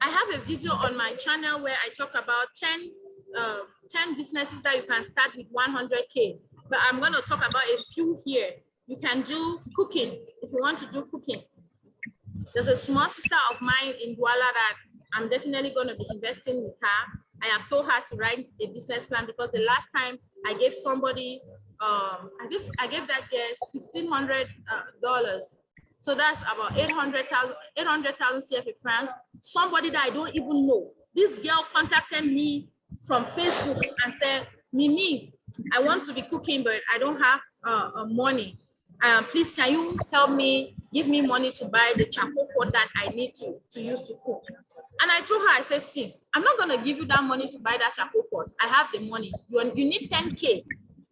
have a video on my channel where I talk about 10 businesses that you can start with 100K. But I'm going to talk about a few here. You can do cooking if you want to do cooking. There's a small sister of mine in Douala that I'm definitely going to be investing with her. I have told her to write a business plan because the last time I gave somebody, I gave that girl $1,600. So that's about 800,000 CFA francs. Somebody that I don't even know. This girl contacted me from Facebook and said, Mimi, I want to be cooking, but I don't have money. Please, can you help me, give me money to buy the charcoal pot that I need to use to cook? And I told her, I said, see, I'm not going to give you that money to buy that charcoal pot. I have the money. You need 10K.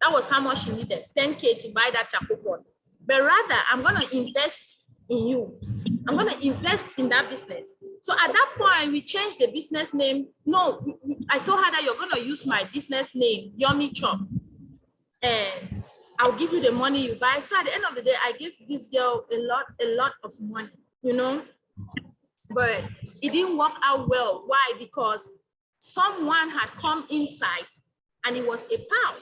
That was how much she needed, 10K to buy that charcoal pot. But rather, I'm going to invest in you. I'm going to invest in that business. So at that point, we changed the business name. No, I told her that you're going to use my business name, Yummy Chop. And I'll give you the money you buy. So at the end of the day, I gave this girl a lot of money, you know, but it didn't work out well. Why? Because someone had come inside, and it was a pal,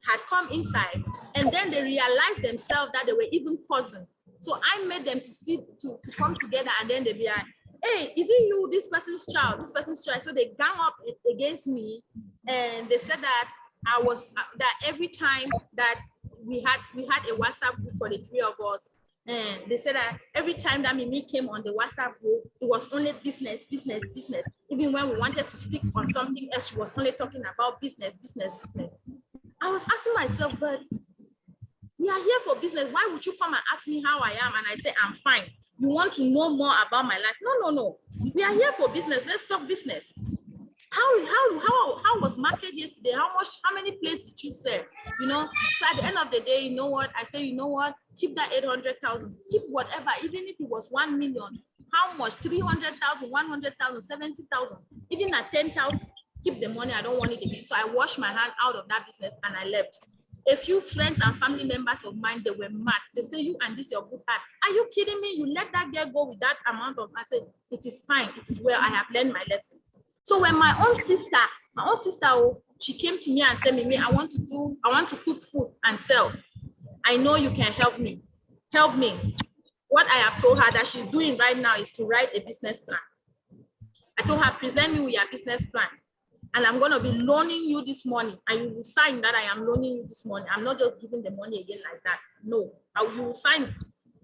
had come inside, and then they realized themselves that they were even cousins. So I made them to come together, and then they be like, hey, is it you, this person's child, this person's child? So they gang up against me, and they said that I was that every time that we had a WhatsApp group for the three of us, and they said that every time that Mimi came on the WhatsApp group, it was only business, business, business. Even when we wanted to speak on something else, she was only talking about business, business, business. I was asking myself, but we are here for business. Why would you come and ask me how I am? And I say, I'm fine. You want to know more about my life? No. We are here for business. Let's talk business. How was market yesterday? How many plates did you sell? You know, so at the end of the day, you know what? I say, you know what? Keep that 800,000. Keep whatever, even if it was 1 million. How much? 300,000, 100,000, 70,000, even at 10,000. Keep the money. I don't want it again. So I washed my hand out of that business and I left. A few friends and family members of mine, they were mad. They say, you and this your good heart. Are you kidding me? You let that girl go with that amount of, I said, it is fine. It is well. I have learned my lesson. So when my own sister, she came to me and said, Mimi, I want to cook food and sell. I know you can help me. Help me. What I have told her that she's doing right now is to write a business plan. I told her, present me with your business plan. And I'm going to be loaning you this money. And you will sign that I am loaning you this money. I'm not just giving the money again like that. No, you will sign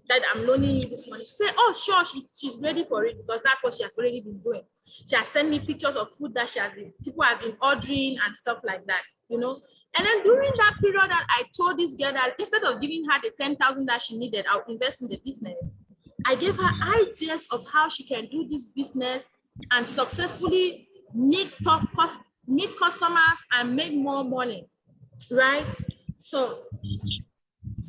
that I'm loaning you this money. She said, oh, sure, she's ready for it because that's what she has already been doing. She has sent me pictures of food that people have been ordering and stuff like that, you know. And then during that period that I told this girl that instead of giving her the 10,000 that she needed, I'll invest in the business. I gave her ideas of how she can do this business and successfully meet customers and make more money, right? So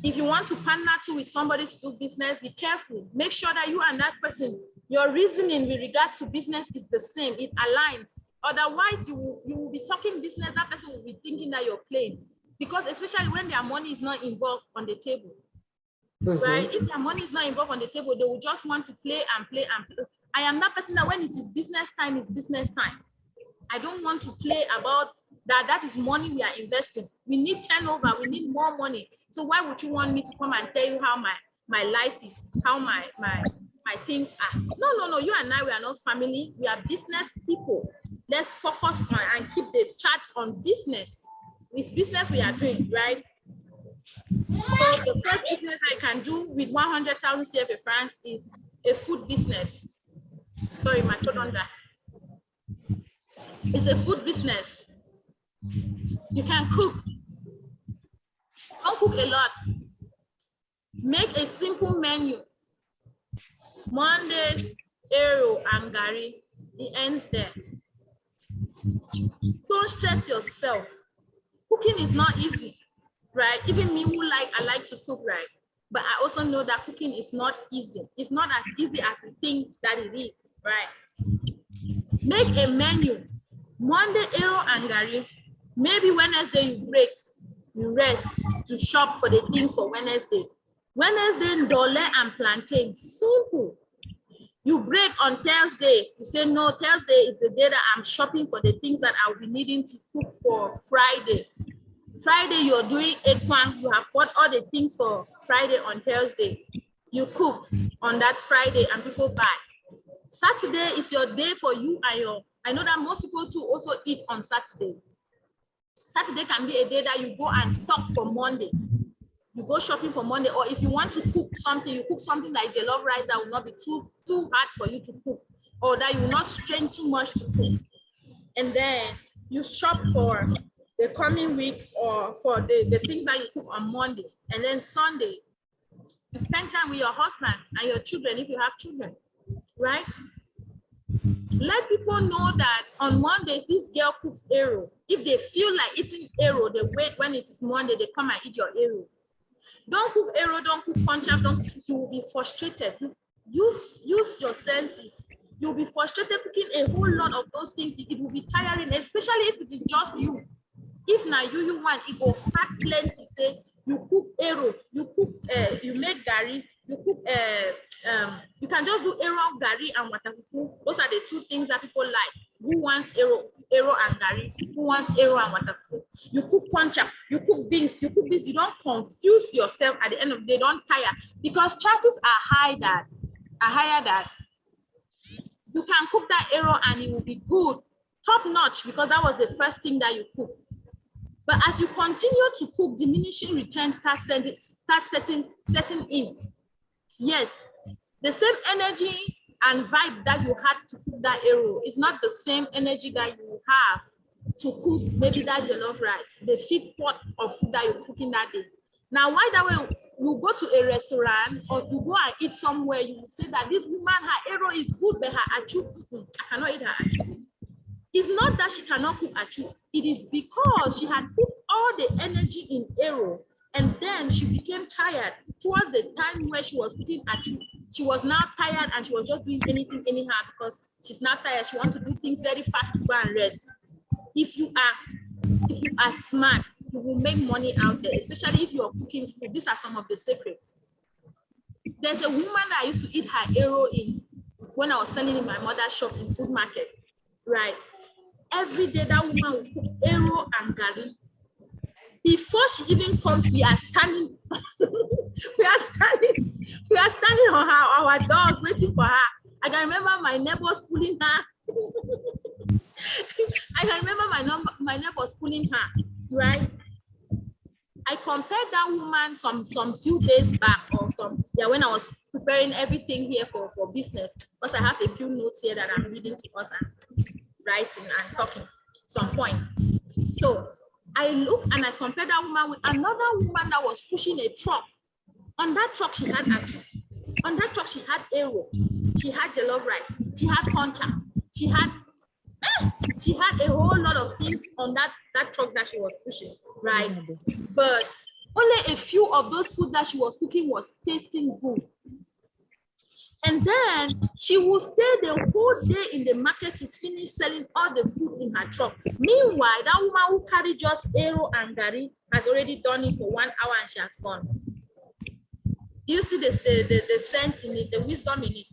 if you want to partner with somebody to do business, be careful. Make sure that you and that person, your reasoning with regard to business is the same. It aligns. Otherwise, you will be talking business. That person will be thinking that you're playing. Because especially when their money is not involved on the table, right? If their money is not involved on the table, they will just want to play and play and play. I am that person that when it is business time, it's business time. I don't want to play about that. That is money we are investing. We need turnover. We need more money. So why would you want me to come and tell you how my life is, how my things are? No. You and I, we are not family. We are business people. Let's focus on and keep the chat on business. It's business we are doing, right? So the first business I can do with 100,000 CFA francs is a food business. Sorry, my children. It's a food business. You can cook. Don't cook a lot. Make a simple menu. Mondays, Aero and Gary. It ends there. Don't stress yourself. Cooking is not easy, right? Even me I like to cook, right? But I also know that cooking is not easy. It's not as easy as we think that it is, right? Make a menu. Monday, Aero and Gary. Maybe Wednesday you break, you rest to shop for the things for Wednesday. Wednesday, ndole and plantain. Simple. You break on Thursday. You say, no, Thursday is the day that I'm shopping for the things that I'll be needing to cook for Friday. Friday, you're doing ekwan. You have bought all the things for Friday on Thursday. You cook on that Friday and people buy. Saturday is your day for you and your. I know that most people too also eat on Saturday. Saturday can be a day that you go and stock for Monday. You go shopping for Monday, or if you want to cook something, you cook something like jollof rice that will not be too hard for you to cook, or that you will not strain too much to cook. And then you shop for the coming week or for the things that you cook on Monday. And then Sunday, you spend time with your husband and your children if you have children, right? Let people know that on Mondays, this girl cooks Aero. If they feel like eating Aero, they wait when it is Monday, they come and eat your Aero. Don't cook Aero, don't cook punch-up, don't cook, you will be frustrated. Use your senses. You'll be frustrated cooking a whole lot of those things. It will be tiring, especially if it is just you. If now you want, it will pack plenty. Say you cook Aero, you cook, you make Gary, you cook, you can just do Aero, Gary, and watafufu. Those are the two things that people like. Who wants Aero and Gary? Who wants Aero and watafufu? You cook punch-up, you cook beans, you cook this. You don't confuse yourself at the end of the day. Don't tire, because chances are higher that You can cook that arrow and it will be good, top notch, because that was the first thing that you cook. But as you continue to cook, diminishing returns start setting in. Yes, the same energy and vibe that you had to cook that arrow is not the same energy that you have to cook maybe that jollof rice, the feed pot of food that you're cooking that day. Now, why that way? You go to a restaurant or you go and eat somewhere, you will say that this woman, her arrow is good, but her achu, I cannot eat her achu. It's not that she cannot cook achu. It is because she had put all the energy in arrow, and then she became tired. Towards the time where she was cooking achu, she was now tired and she was just doing anything anyhow because she's not tired. She wants to do things very fast to go and rest. If you are smart, you will make money out there, especially if you are cooking food. These are some of the secrets. There's a woman that I used to eat her arrow in when I was selling in my mother's shop in food market, right? Every day that woman will cook arrow and gari. Before she even comes, we are standing, we are standing on our doors waiting for her. I can remember my neighbors pulling her. I can remember my neighbors pulling her, right? I compared that woman some few days back or when I was preparing everything here for business, because I have a few notes here that I'm reading to us and writing and talking some point. So I looked and I compared that woman with another woman that was pushing a truck. On that truck, she had achu. On that truck, she had arrow. She had jollof rice. She had concha. She had a whole lot of things on that truck that she was pushing, right? But only a few of those food that she was cooking was tasting good. And then she will stay the whole day in the market to finish selling all the food in her truck. Meanwhile, that woman who carried just arrow and gari has already done it for 1 hour and she has gone. Do you see the sense in it, the wisdom in it?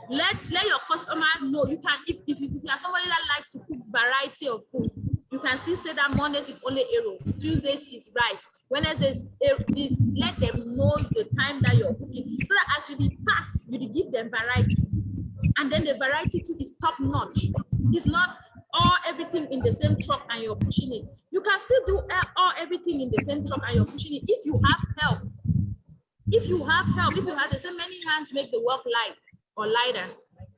Let your customer know. You can, if you are somebody that likes to cook variety of food, you can still say that Mondays is only arrow, Tuesdays is rice, Wednesdays is, let them know the time that you're cooking, so that as you pass, you give them variety, and then the variety too is top notch. It's not all everything in the same truck and you're pushing it. You can still do everything in the same truck and you're pushing it if you have help. If you have help, if you have the same many hands make the work light or lighter.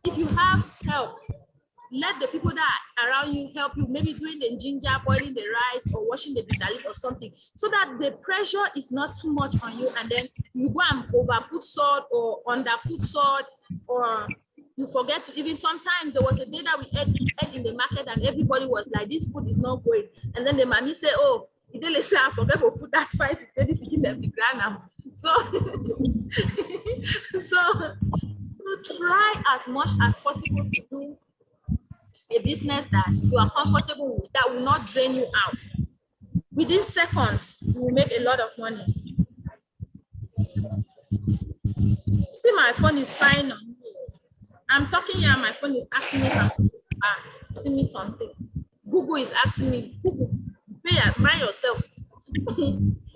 If you have help, let the people that are around you help you, maybe doing the ginger, boiling the rice or washing the bitter leaf or something, so that the pressure is not too much on you, and then you go and over put salt or under put salt, or you forget to even, sometimes there was a day that we ate in the market and everybody was like, this food is not going. And then the mommy said, oh, I forgot to put that spice, it's ready to give them the ground. So, try as much as possible to do a business that you are comfortable with, that will not drain you out. Within seconds, you will make a lot of money. See, my phone is fine on me. I'm talking here, my phone is asking me something. Asking me something. Google is asking me, Google, mind yourself.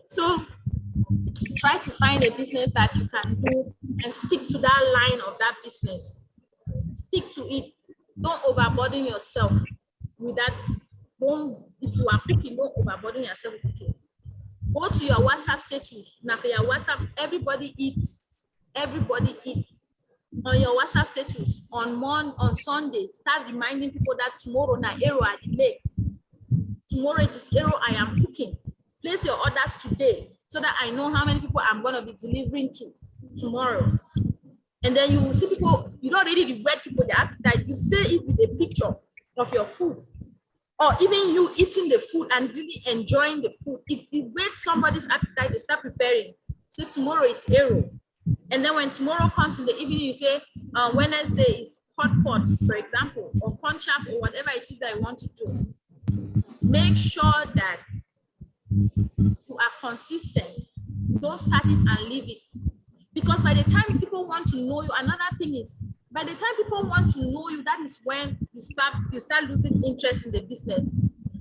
So try to find a business that you can do and stick to that line of that business. Stick to it. Don't overburden yourself with that. If you are cooking, don't overburden yourself with cooking. Go to your WhatsApp status. Now for your WhatsApp, everybody eats. Everybody eats. On your WhatsApp status, on Sunday, start reminding people that tomorrow na arrow I make. Tomorrow it is arrow I am cooking. Place your orders today so that I know how many people I'm going to be delivering to tomorrow. And then you will see people, you don't really regret people that you say it with a picture of your food, or even you eating the food and really enjoying the food. It wakes somebody's appetite, they start preparing. So tomorrow it's arrow. And then when tomorrow comes in the evening, you say Wednesday is hot pot, for example, or concha or whatever it is that you want to do. Make sure that you are consistent. Don't start it and leave it. Because by the time people want to know you, another thing is, by the time people want to know you, that is when you start losing interest in the business.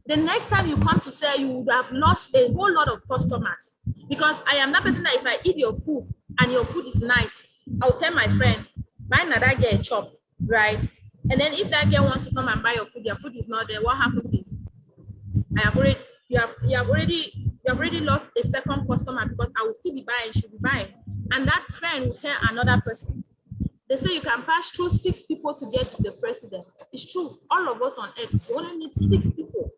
The next time you come to sell, you would have lost a whole lot of customers. Because I am that person that if I eat your food and your food is nice, I'll tell my friend, buy another get a chop, right? And then if that girl wants to come and buy your food is not there, what happens is you have already lost a second customer because I will still be buying, she'll be buying. And that friend will tell another person. They say you can pass through 6 people to get to the president. It's true. All of us on earth, we only need 6 people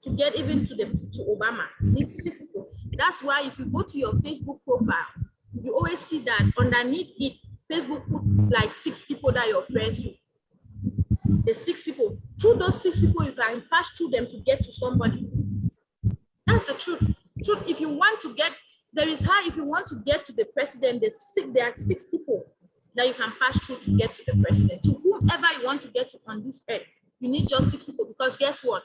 to get even to Obama. Need 6 people. That's why if you go to your Facebook profile, you always see that underneath it, Facebook put like 6 people that you're friends with. The 6 people. Through those 6 people, you can pass through them to get to somebody. That's the truth. Truth. If you want to get, if you want to get to the president, there are 6 people that you can pass through to get to the president. To whomever you want to get to on this earth, you need just 6 people, because guess what?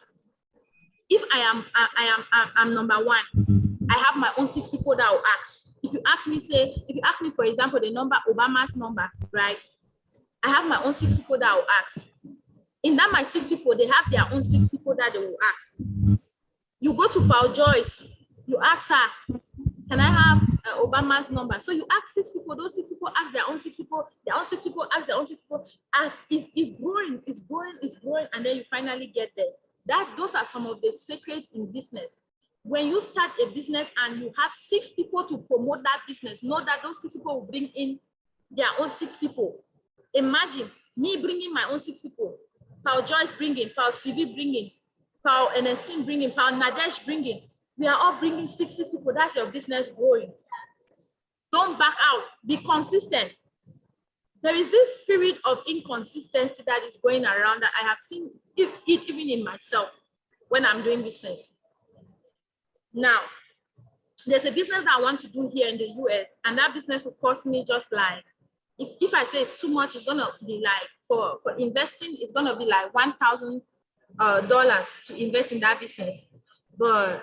If I'm number 1, I have my own 6 people that will ask. If you ask me, for example, the number, Obama's number, right? I have my own 6 people that will ask. In that, my 6 people, they have their own 6 people that they will ask. You go to Paul Joyce, you ask her, can I have Obama's number? So you ask 6 people, those 6 people ask their own 6 people, their own 6 people ask their own 6 people. As it's growing, and then you finally get there. Those are some of the secrets in business. When you start a business and you have 6 people to promote that business, know that those 6 people will bring in their own 6 people. Imagine me bringing my own 6 people, Paul Joyce bringing, Paul CV bringing, Paul Ernestine bringing, Paul Nadesh bringing. We are all bringing 6 people. That's your business growing. Don't back out. Be consistent. There is this spirit of inconsistency that is going around that I have seen it even in myself when I'm doing business. Now, there's a business that I want to do here in the US, and that business will cost me just like, if I say it's too much, it's gonna be like, for investing, it's gonna be like $1,000 to invest in that business. But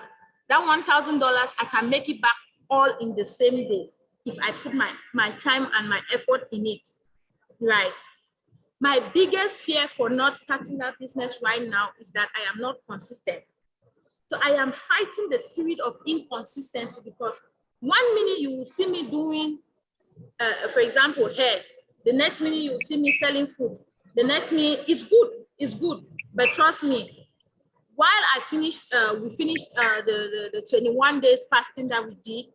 that $1,000, I can make it back all in the same day if I put my time and my effort in it, right? My biggest fear for not starting that business right now is that I am not consistent. So I am fighting the spirit of inconsistency, because one minute you will see me doing, for example, hair. The next minute you will see me selling food. The next minute, it's good. But trust me, while we finished the 21 days fasting that we did,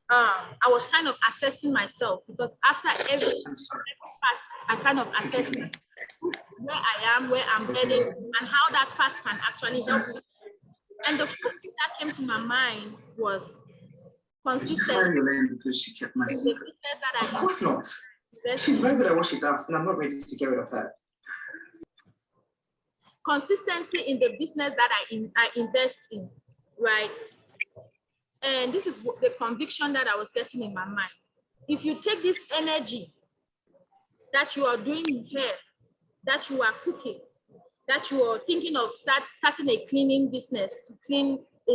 I was kind of assessing myself, because after every fast, I kind of assessed where I am, where I'm heading, and how that fast can actually help me. And the first thing that came to my mind was consistency. Because she kept my secret. Of course not. She's very good at what she does, and I'm not ready to get rid of her. Consistency in the business that I invest in, right? And this is the conviction that I was getting in my mind. If you take this energy that you are doing here, that you are cooking, that you are thinking of starting a cleaning business, a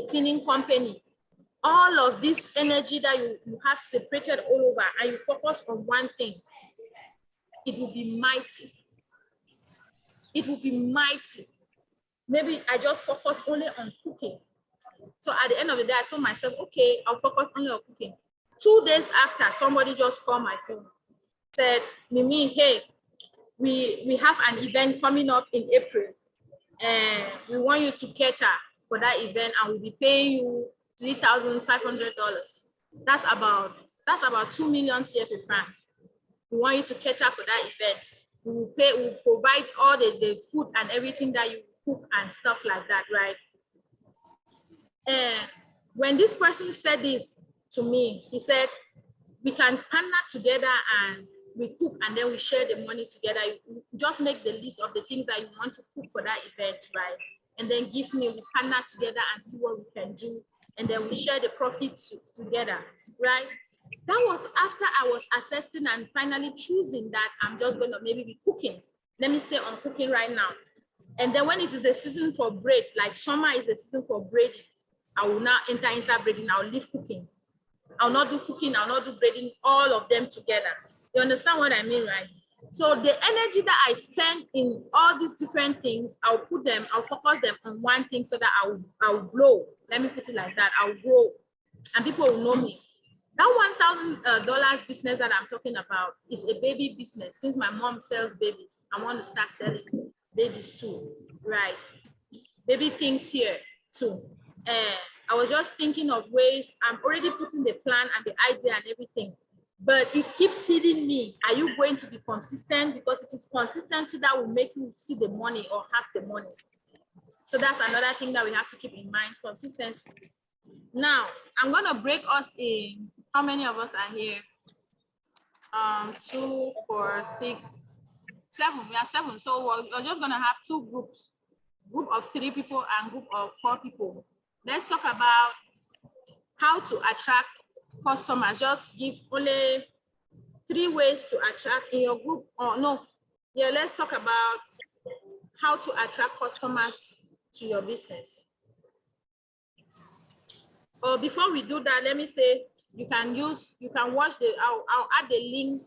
cleaning company, all of this energy that you have separated all over, and you focus on one thing, it will be mighty. It will be mighty. Maybe I just focus only on cooking. So at the end of the day, I told myself, okay, I'll focus only on cooking. 2 days after, somebody just called my phone, said, Mimi, hey, we have an event coming up in April, and we want you to cater for that event, and we'll be paying you $3,500. That's about 2 million CFA francs. We want you to cater for that event. We'll provide all the food and everything that you cook and stuff like that, right? And when this person said this to me, he said, we can partner together and we cook, and then we share the money together. You just make the list of the things that you want to cook for that event, right? And then give me, we partner together and see what we can do. And then we share the profits together, right? That was after I was assessing and finally choosing that I'm just gonna maybe be cooking. Let me stay on cooking right now. And then when it is the season for bread, like summer is the season for breading, I will now enter inside breading. I'll leave cooking. I'll not do cooking, I'll not do breading, all of them together. You understand what I mean, right? So the energy that I spend in all these different things, I'll focus them on one thing so that I'll grow. Let me put it like that, I'll grow and people will know me. That $1,000 business that I'm talking about is a baby business, since my mom sells babies. I want to start selling babies too, right? Baby things here too. And I was just thinking of ways. I'm already putting the plan and the idea and everything, but it keeps hitting me. Are you going to be consistent? Because it is consistency that will make you see the money or have the money. So that's another thing that we have to keep in mind, consistency. Now, I'm going to break us in. How many of us are here? 2, 4, 6, 7. We are 7. So we're just going to have 2 groups. Group of 3 people and group of 4 people. Let's talk about how to attract customers. Just give only 3 ways to attract in your group. Or no, yeah, let's talk about how to attract customers to your business. Or before we do that, let me say you can watch the. I'll add the link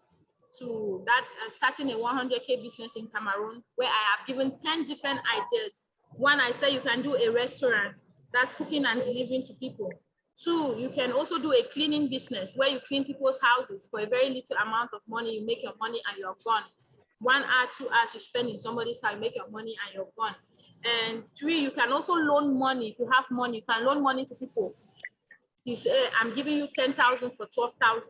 to that starting a 100K business in Cameroon, where I have given 10 different ideas. 1, I say you can do a restaurant that's cooking and delivering to people. 2, you can also do a cleaning business where you clean people's houses for a very little amount of money. You make your money and you're gone. 1 hour, 2 hours you spend in somebody's house, you make your money and you're gone. And 3, you can also loan money. If you have money, you can loan money to people. You say, I'm giving you 10,000 for 12,000.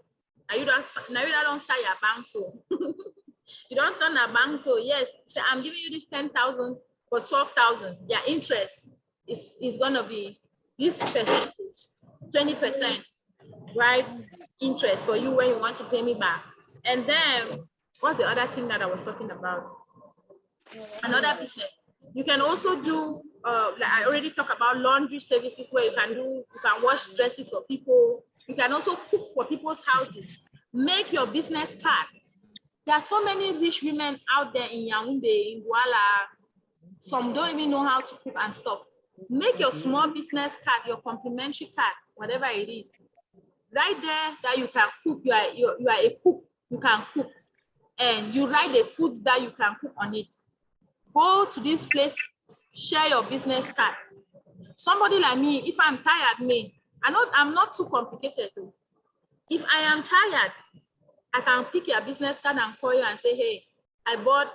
Now you don't start your bank so. You don't turn a bank so. Yes, so I'm giving you this 10,000 for 12,000. Your interest is gonna be this percentage, 20%, right? Interest for you when you want to pay me back. And then what's the other thing that I was talking about? Another business. You can also do, like I already talked about laundry services where you can wash dresses for people. You can also cook for people's houses. Make your business card. There are so many rich women out there in Yaoundé, in Douala. Some don't even know how to cook and stuff. Make your small business card, your complimentary card, whatever it is. Right there that you can cook. You are a cook, you can cook. And you write the foods that you can cook on it. Go to this place, share your business card. Somebody like me, if I'm tired, I'm not too complicated though. If I am tired, I can pick your business card and call you and say, hey, I bought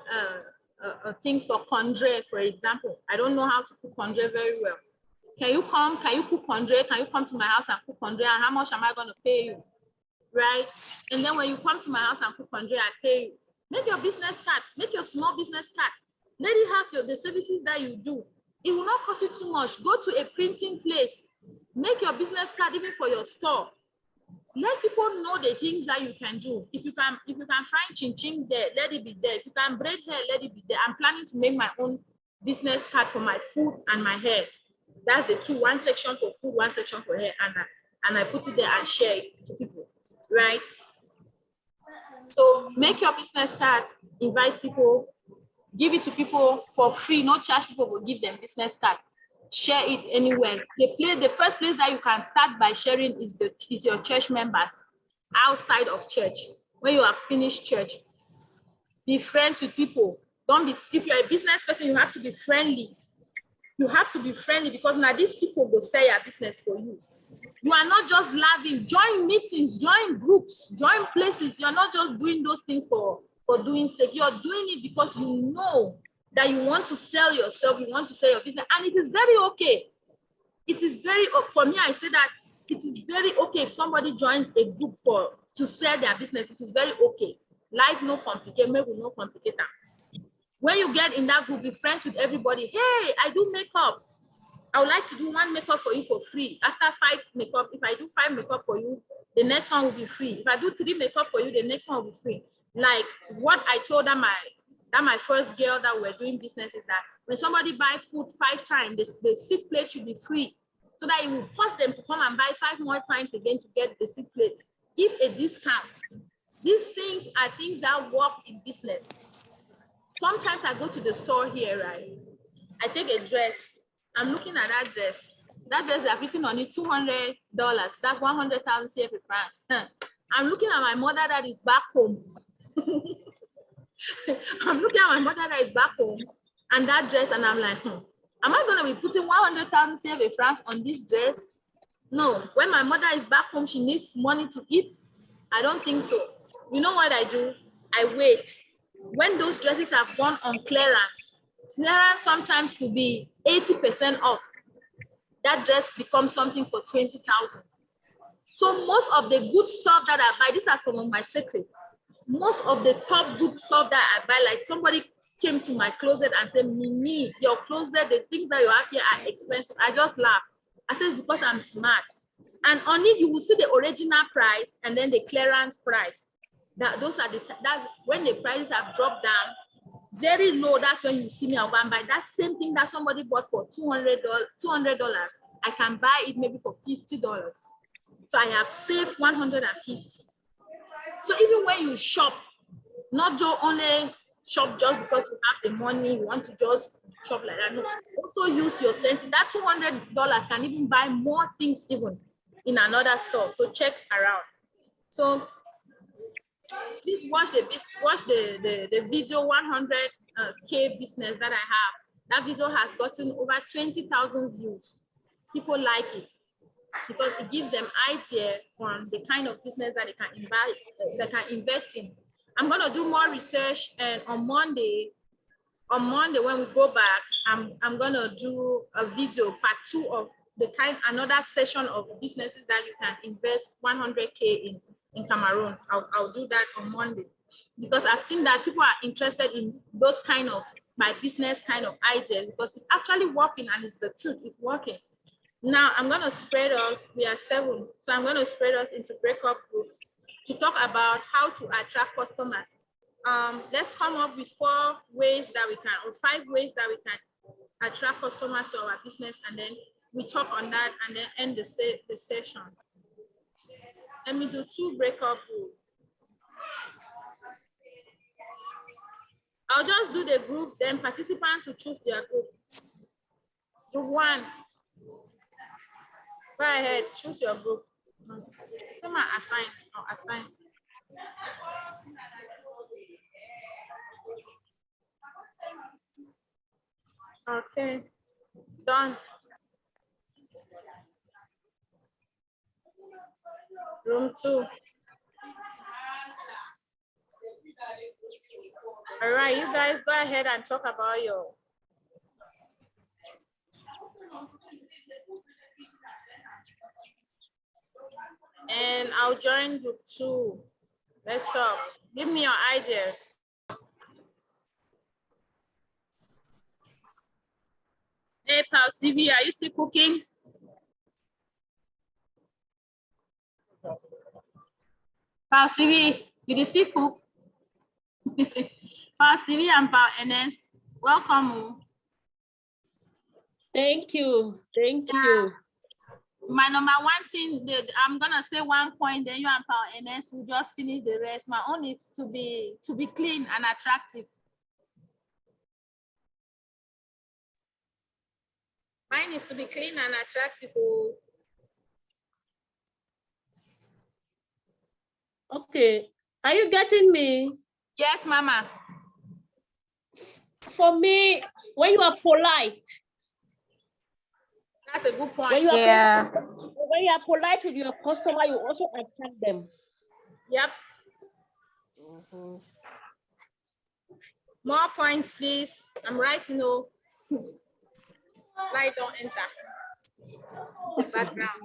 things for congee, for example. I don't know how to cook congee very well. Can you come? Can you cook congee? Can you come to my house and cook congee? And how much am I going to pay you? Right? And then when you come to my house and cook congee, I pay you. Make your business card. Make your small business card. Let it have the services that you do. It will not cost you too much. Go to a printing place. Make your business card even for your store. Let people know the things that you can do. If you can find chin-chin there, let it be there. If you can braid hair, let it be there. I'm planning to make my own business card for my food and my hair. That's the 2, 1 section for food, 1 section for hair, and I put it there and share it to people, right? So make your business card, invite people, give it to people for free, not charge people, but give them business card. Share it anywhere. The first place that you can start by sharing is your church members outside of church. When you have finished church, be friends with people. If you're a business person, you have to be friendly. You have to be friendly because now these people will sell your business for you. You are not just laughing. Join meetings, join groups, join places. You're not just doing those things for doing sake. You're doing it because you know that you want to sell yourself, you want to sell your business, and it is very okay. It is very, for me, I say that it is very okay if somebody joins a group to sell their business. It is very okay. Life no complicate, maybe no complicate. When you get in that group, be friends with everybody. Hey, I do makeup. I would like to do 1 makeup for you for free. After 5 makeup, if I do 5 makeup for you, the next one will be free. If I do 3 makeup for you, the next one will be free. Like what I told my first girl that we're doing business is that when somebody buy food 5 times, the seat plate should be free, so that it will force them to come and buy 5 more times again to get the seat plate. Give a discount. These things are things that work in business. Sometimes I go to the store here, right? I take a dress. I'm looking at that dress. That dress, they have written on it $200. That's 100,000 CFA francs. I'm looking at my mother that is back home. I'm looking at my mother that is back home and that dress, and I'm like, am I going to be putting 100,000 CFA francs on this dress? No. When my mother is back home, she needs money to eat. I don't think so. You know what I do? I wait. when those dresses have gone on clearance sometimes could be 80% off. That dress becomes something for 20,000. So most of the good stuff that I buy, these are some of my secrets. Most of the top good stuff that I buy, like somebody came to my closet and said, Mimi, your closet, the things that you have here are expensive. I just laugh. I said, because I'm smart. And on it, you will see the original price and then the clearance price. That's when the prices have dropped down very low. That's when you see me. I'll go and buy that same thing that somebody bought for $200. I can buy it maybe for $50. So I have saved 150. So even when you shop, not just only shop just because you have the money, you want to just shop like that. No, also use your senses. That $200 can even buy more things even in another store. So check around. So please watch the video 100K business that I have. That video has gotten over 20,000 views. People like it because it gives them idea on the kind of business that they can invest in. I'm gonna do more research, and on Monday when we go back, I'm gonna do a video part 2 of another session of businesses that you can invest 100K in Cameroon. I'll do that on Monday because I've seen that people are interested in those kind of my business kind of ideas because it's actually working and it's the truth, it's working. Now I'm gonna spread us, we are 7, so I'm gonna spread us into breakup groups to talk about how to attract customers. Let's come up with 4 ways that we can, or 5 ways that we can attract customers to our business, and then we talk on that and then end the session. Let me do 2 breakup groups. I'll just do the group, then participants will choose their group. Group 1. Go ahead, choose your group. Someone assign. Okay, done. Room 2. All right, you guys go ahead and talk about your. And I'll join group 2. Let's talk. Give me your ideas. Hey, Pal CV, are you still cooking? Pal CV, you still cook? Pal CV and Pal NS, welcome. Thank you. Thank you. My number 1 thing that I'm gonna say 1 point, then you and Pal NS will just finish the rest. My own is to be clean and attractive. Mine is to be clean and attractive. Oh. Okay. Are you getting me? Yes, Mama. For me, when you are polite. That's a good point. When you are polite with your customer, you also attract them. Yep. More points, please. I'm writing. Oh, light don't enter. Background.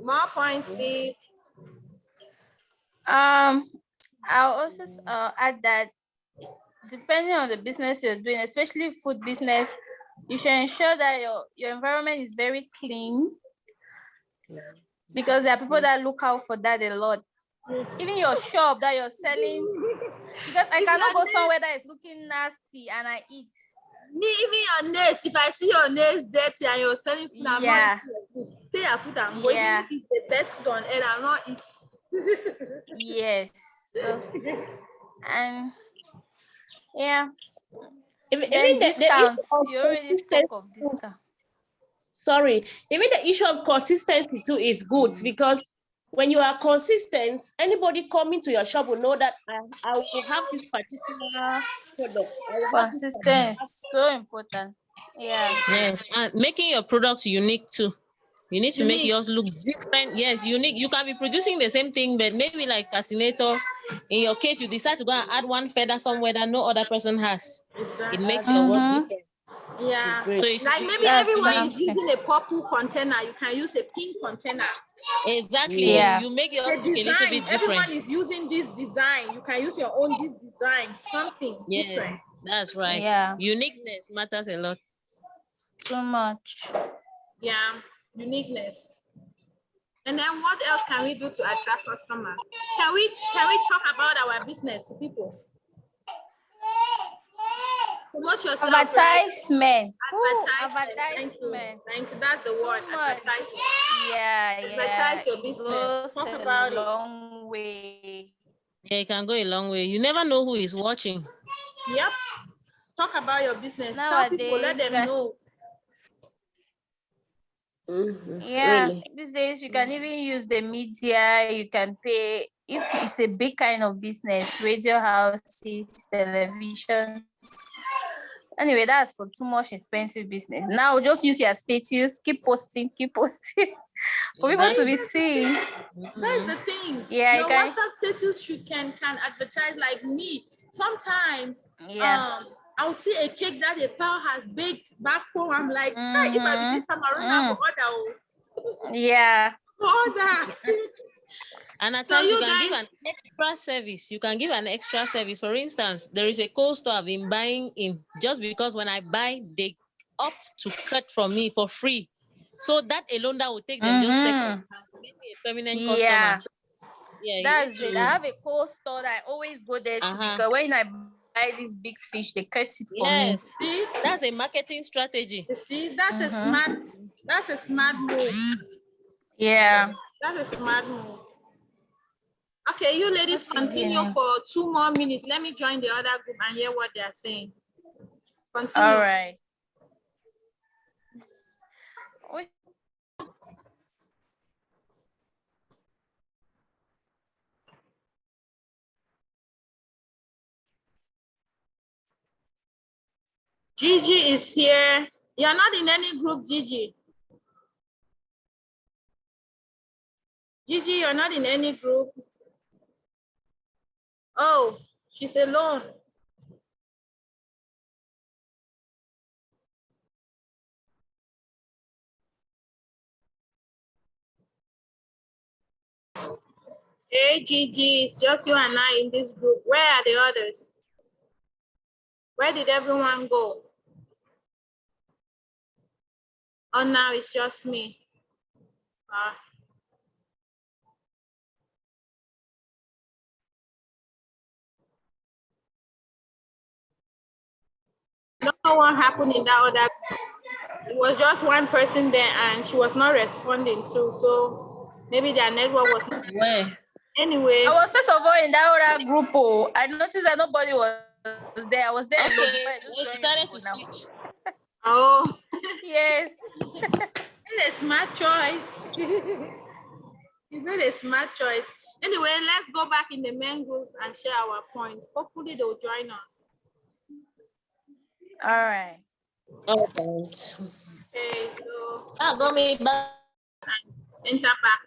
More points, please. I'll also add that depending on the business you're doing, especially food business, you should ensure that your environment is very clean because there are people that look out for that a lot. Even your shop that you're selling, because I cannot go somewhere that is looking nasty and I eat. Me, even your nails, if I see your nails dirty and you're selling food, I'm Yeah. not say your food and go. Yeah. Even if it's the best food on earth, I'll not eat. Yes. So, and yeah. Even discounts. You already spoke of discount. Sorry. Even the issue of consistency too is good because when you are consistent, anybody coming to your shop will know that I will have this particular product. Consistency is so important. Yeah. Yes, and making your products unique too. You need to make Unique. yours look different. Yes, unique. You can be producing the same thing, but maybe like fascinator. In your case, you decide to go and add one feather somewhere that no other person has. It Exactly. makes your work different. Yeah. Great. So if Like you, maybe That's everyone is something. using a purple container, you can use a pink container. exactly, Yeah. you make The yours look a little design, bit different. everyone is using this design. You can use your own this design, something Yeah, different. that's right. Yeah. Uniqueness matters a lot. Too much. Yeah, uniqueness. And then what else can we do to attract customers? Can we talk about our business to people? Promote yourself. Advertisement. Thank you. Thank you. That's the Too word. much. Advertisement. Yeah. Advertise your It business. goes Talk a about it. long way. Yeah, it can go a long way. You never know who is watching. Yep. Talk about your business. Tell people, let Nowadays, them know. yeah, Really. these days you can even use the media. You can pay if it's a big kind of business, radio houses, television. Anyway, that's for too much expensive business. Now just use your status, keep posting for people to be seen. That's the thing. Yeah, Your you can. WhatsApp status can advertise. Like me. Sometimes Yeah. I'll see a cake that a pal has baked back home. I'm like, try if I visit Cameroon for order. Yeah. Order. And at So times you you can give guys, an extra service. You can give an extra service. For instance, there is a cold store I've been buying in just because when I buy, they opt to cut from me for free. So that alone, that will take them just seconds to make me a permanent customer. Yeah. So, yeah, you need That's it. I to. have a cold store that I always go there to because when I buy this big fish, they cut it for me. Yes, see, that's a marketing strategy. you see, that's a smart move. Yeah. That's a smart move. Okay, you ladies continue for 2 more minutes. Let me join the other group and hear what they are saying. Continue. All right. Gigi is here. You're not in any group, Gigi. Gigi, you're not in any group. Oh, she's alone. Hey, Gigi, it's just you and I in this group. Where are the others? Where did everyone go? Oh, now it's just me. Don't know what happened in that other group. It was just one person there and she was not responding too. So maybe their network was not. Where? Anyway. I was first of all in that other group. Oh, I noticed that nobody was there. I was there alone. Okay, you started to switch. Oh. Yes. It's a smart choice. You made a smart choice. Anyway, let's go back in the main group and share our points. Hopefully they will join us. All right. Okay, so Go me back. Enter back.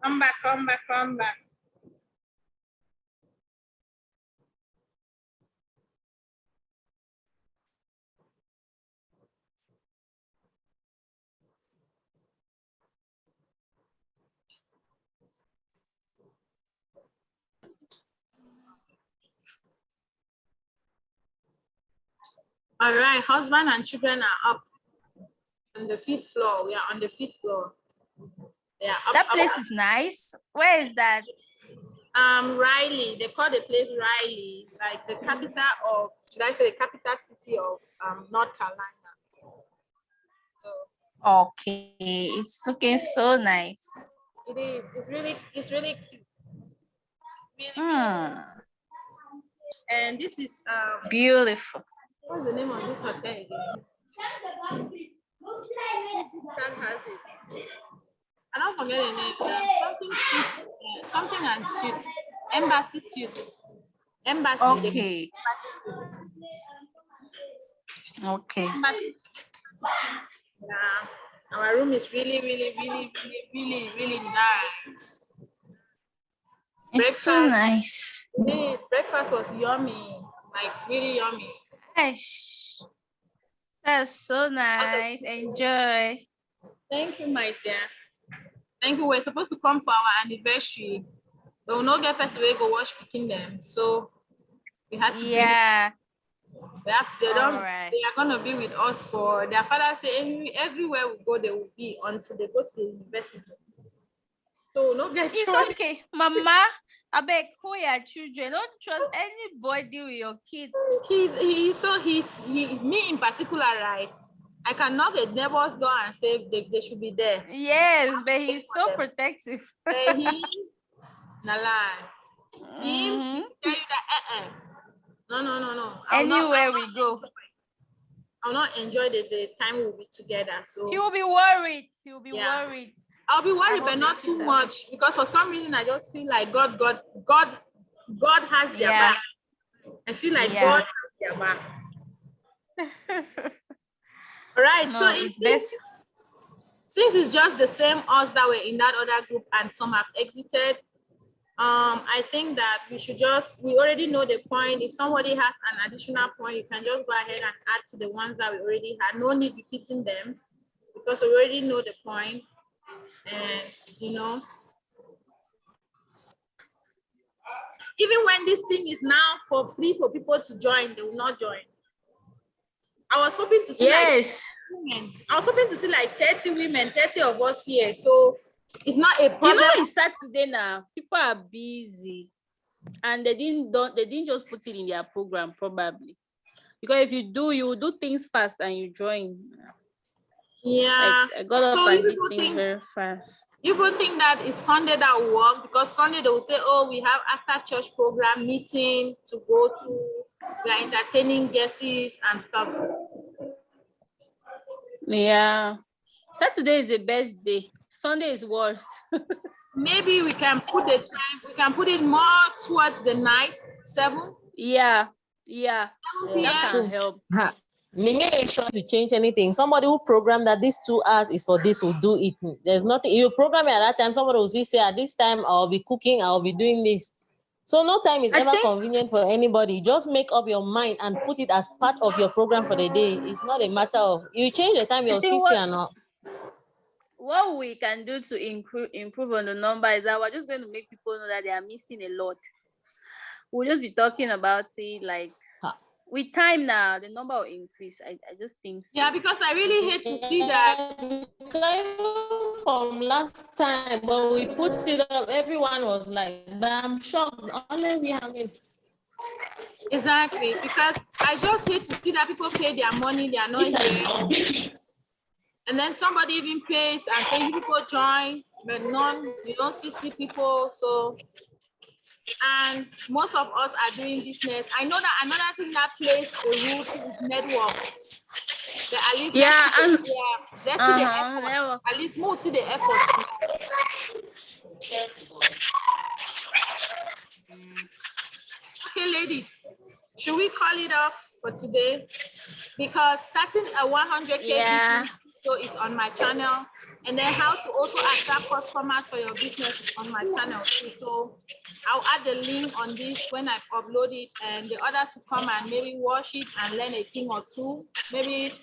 Come back, come back, come back. All right, husband and children are up on the 5th floor. We are on the 5th floor. Yeah, that place is nice. Where is that? Riley. They call the place Riley, like the capital of, should I say the capital city of North Carolina. So, okay, it's looking so nice. It is. It's really cute. And this is beautiful. What's the name of this hotel again? Has it. I don't forget the name. Something suit, something and suit. Embassy suit. Embassy. Okay. Embassy suit. Okay. Yeah, our room is really nice. It's too nice. This breakfast was yummy, like really yummy. Gosh, that's so nice. Enjoy. Thank you, my dear. Thank you. We're supposed to come for our anniversary. But we'll not get person we go watch picking them. So we had to Yeah. they Alright. they are gonna be with us for their father say everywhere we go, they will be until they go to the university. So we'll not get It's choice. okay. Mama, I beg who your children. Don't trust anybody with your kids. Me in particular, right? I can knock a neighbor's door and say they should be there. Yes, but he's so protective. He Nalan. He Mhm. tell you that no. Anywhere we go. I'll not enjoy the time we'll be together. So He will be worried. He will be Yeah. worried. I'll be worried, hope but the not kids too are- much because for some reason I just feel like God has their Yeah. back. I feel like Yeah. God has their back. All right, No, so it's best. since it's just the same us that were in that other group and some have exited, I think that we already know the point. If somebody has an additional point, you can just go ahead and add to the ones that we already had. No need repeating them because we already know the point. And even when this thing is now for free for people to join, they will not join. I was hoping to see Yes. women. I was hoping to see like 30 women, 30 of us here. So it's not a problem. It's Saturday now. People are busy, and they didn't just put it in their program probably, because if you do, you do things fast and you join. Yeah. I got up and did things very fast. People think that it's Sunday that will work because Sunday they will say, oh, we have after church program meeting to go to. We are entertaining guests and stuff. Yeah. Saturday is the best day. Sunday is worst. Maybe we can put a time, we can put it more towards the night, 7. Yeah. That can help. Mimi is trying to change anything. Somebody who programmed that these 2 hours is for this will do it. There's nothing. You program it at that time, somebody will say at this time I'll be cooking, I'll be doing this. So no time is ever convenient for anybody. Just make up your mind and put it as part of your program for the day. It's not a matter of you change the time, you'll still see or not. What we can do to improve on the number is that we're just going to make people know that they are missing a lot. We'll just be talking about it like with time now, the number will increase. I just think so. Yeah, because I really hate to see that. From last time when we put it up, everyone was like, but I'm shocked. Only we haven't. Exactly, because I just hate to see that people pay their money, they are not here. And then somebody even pays and say people join, but you don't still see people. So, and most of us are doing business. I know that another thing that plays a role is network. At least let's see the effort. At least more see the effort. Okay, ladies, should we call it off for today? Because starting a 100K business video is on my channel, and then how to also attract customers for your business is on my channel too. So I'll add the link on this when I upload it, and the others to come and maybe watch it and learn a thing or two. Maybe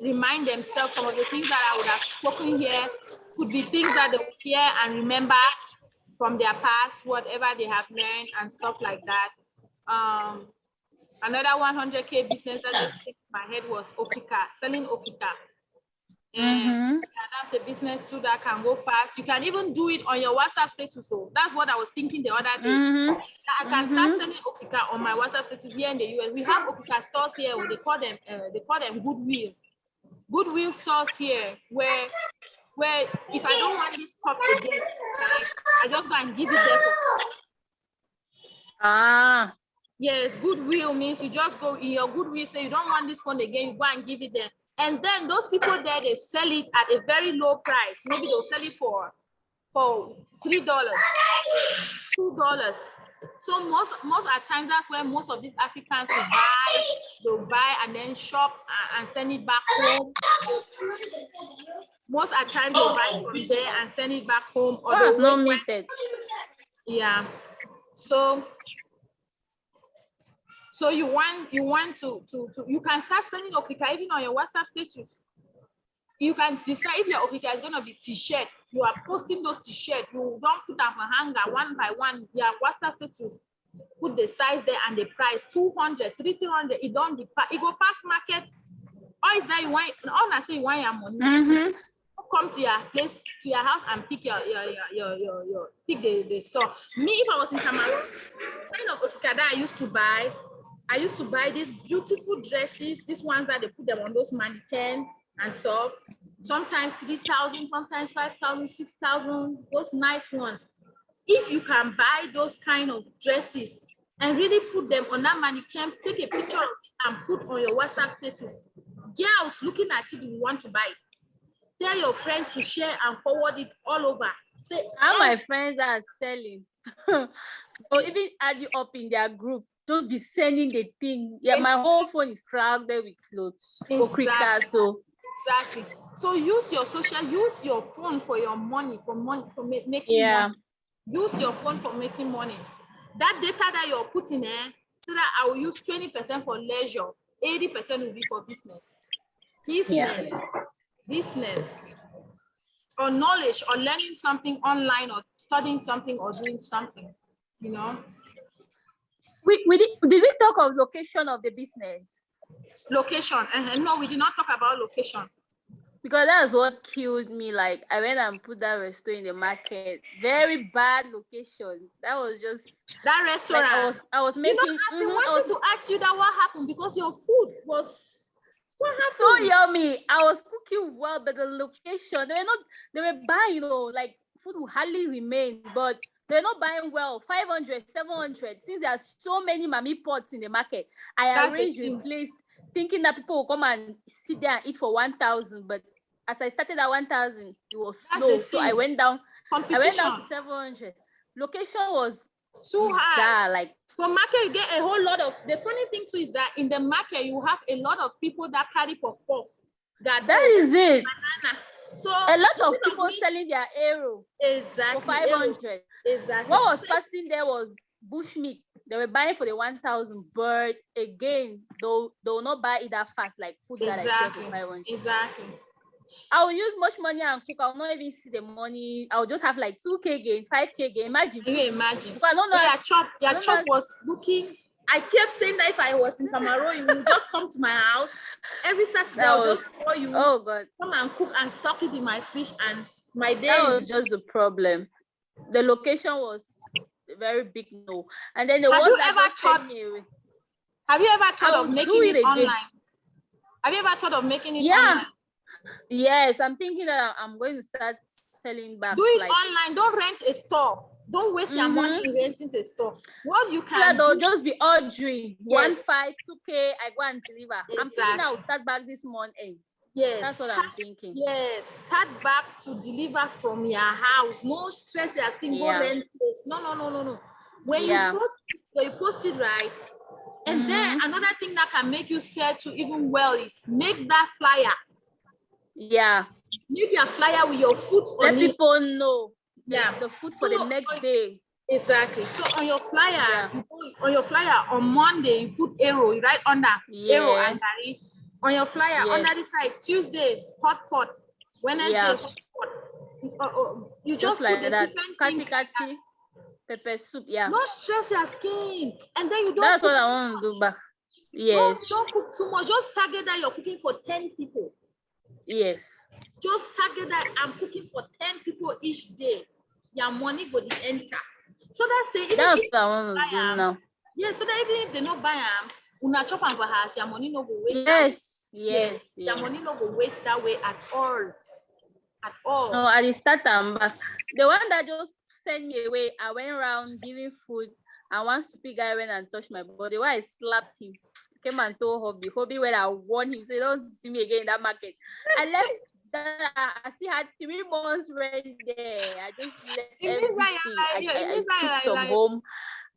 remind themselves some of the things that I would have spoken here could be things that they will hear and remember from their past, whatever they have learned and stuff like that. Another 100K business that just came to my head was Okika, selling Okika. And that's a business too that can go fast. You can even do it on your WhatsApp status. So that's what I was thinking the other day. I can start selling Okika on my WhatsApp status here in the US. We have Okika stores here. They call them Goodwill. Goodwill stores here where if I don't want this cup again, I just go and give it there. Yes, Goodwill means you just go in your Goodwill, say you don't want this phone again, you go and give it there. And then those people there, they sell it at a very low price. Maybe they'll sell it for $3, $2. So most at times that's where most of these Africans will buy and then shop and send it back home. Most at times they'll buy from there and send it back home. Or That's not meted. Yeah. So you want to you can start sending Okika even on your WhatsApp status. You can decide if your Okika is gonna be t-shirt. You are posting those t-shirts. You don't put them for hanger one by one. Your WhatsApp status. Put the size there and the price 200, 300. It don't depart. It go past market. Or is that you want? All I say you want your money. Come to your place, to your house, and pick your pick the store. Me, if I was in Cameroon, kind of Okika that I used to buy these beautiful dresses. These ones that they put them on those mannequins and stuff. Sometimes 3,000, sometimes 5,000, 6,000. Those nice ones. If you can buy those kind of dresses and really put them on that mannequin, take a picture of it and put on your WhatsApp status. Girls looking at it, you want to buy it. Tell your friends to share and forward it all over. Say, how my friends are selling. Or even add you up in their group. Just be sending the thing. Yeah, my whole phone is crowded with clothes. Exactly. So exactly. So use your phone for your money, making money. Use your phone for making money. That data that you're putting in, so that I will use 20% for leisure, 80% will be for business. Business, or knowledge, or learning something online, or studying something, or doing something, you know. Did we talk of location of the business? Location. No, we did not talk about location. Because that's what killed me. Like, I went and put that restaurant in the market. Very bad location. That was just that restaurant. Like I was making. You know, I've been wanting to ask you that what happened, because your food was so yummy. I was cooking well, but the location, they were buying, like food will hardly remain, but they're not buying well. 500, 700. Since there are so many mommy pots in the market, I arranged a place thinking that people will come and sit there and eat for 1,000. But as I started at 1,000, it was slow. So I went down. I went down to 700. Location was too high. Like, for market, you get a whole lot of. The funny thing too is that in the market you have a lot of people that carry puff. That is it. Banana. So a lot of people selling their arrow. Exactly. For 500. Exactly. What was passing there was bushmeat. They were buying for the 1,000, but again, they will not buy it that fast, like food that I sell for 500. Exactly. I will use much money and cook. I will not even see the money. I will just have like 2K gain, 5K gain. Imagine. Can you imagine? I don't know. Your chop was looking. I kept saying that if I was in Cameroon, you would just come to my house every Saturday. I'll just call you. Oh God. Come and cook and stock it in my fridge, and my day. That was just the problem. The location was a very big no. And then the ones that sent me away. Have you ever thought of making it online? Have you ever thought of making it online? Yes, I'm thinking that I'm going to start selling back. Do it online. Don't rent a store. Don't waste your money in renting a store. What you can so they'll just be ordering 1.5, 2K. I go and deliver. Exactly. I'm thinking I'll start back this month. Yes, that's what I'm thinking. Yes, start back to deliver from your house. No stress. You're asking go rent place. No. When you post it right, and then another thing that can make you sell to even well is make that flyer. Yeah. Make your flyer with your food on it. Let people know. Yeah, the food for the next day. Exactly. So on your flyer, on Monday, you put arrow, you write under arrow and curry. On your flyer, under the side, Tuesday, hot pot. Wednesday, hot pot. You just like put the that. different things. Pepper soup, No stress your skin. And then you don't. That's what I want to do back. Yes. Don't cook too much. Just target that you're cooking for 10 people. Yes. Just target that I'm cooking for 10 people each day. Your money go the enter. So that's it. That's what I want to do now. Yeah, so that even if they not buy them, una chop and for house, your money no go waste. Yes. Your money no go waste that way at all. At all. No, I start back. The one that just sent me away, I went around giving food, and one stupid guy went and touched my body. Why I slapped him. Came and told Hobby when I warned him, say don't see me again in that market. I left. I still had 3 months rent there. I just left everything. I took some home.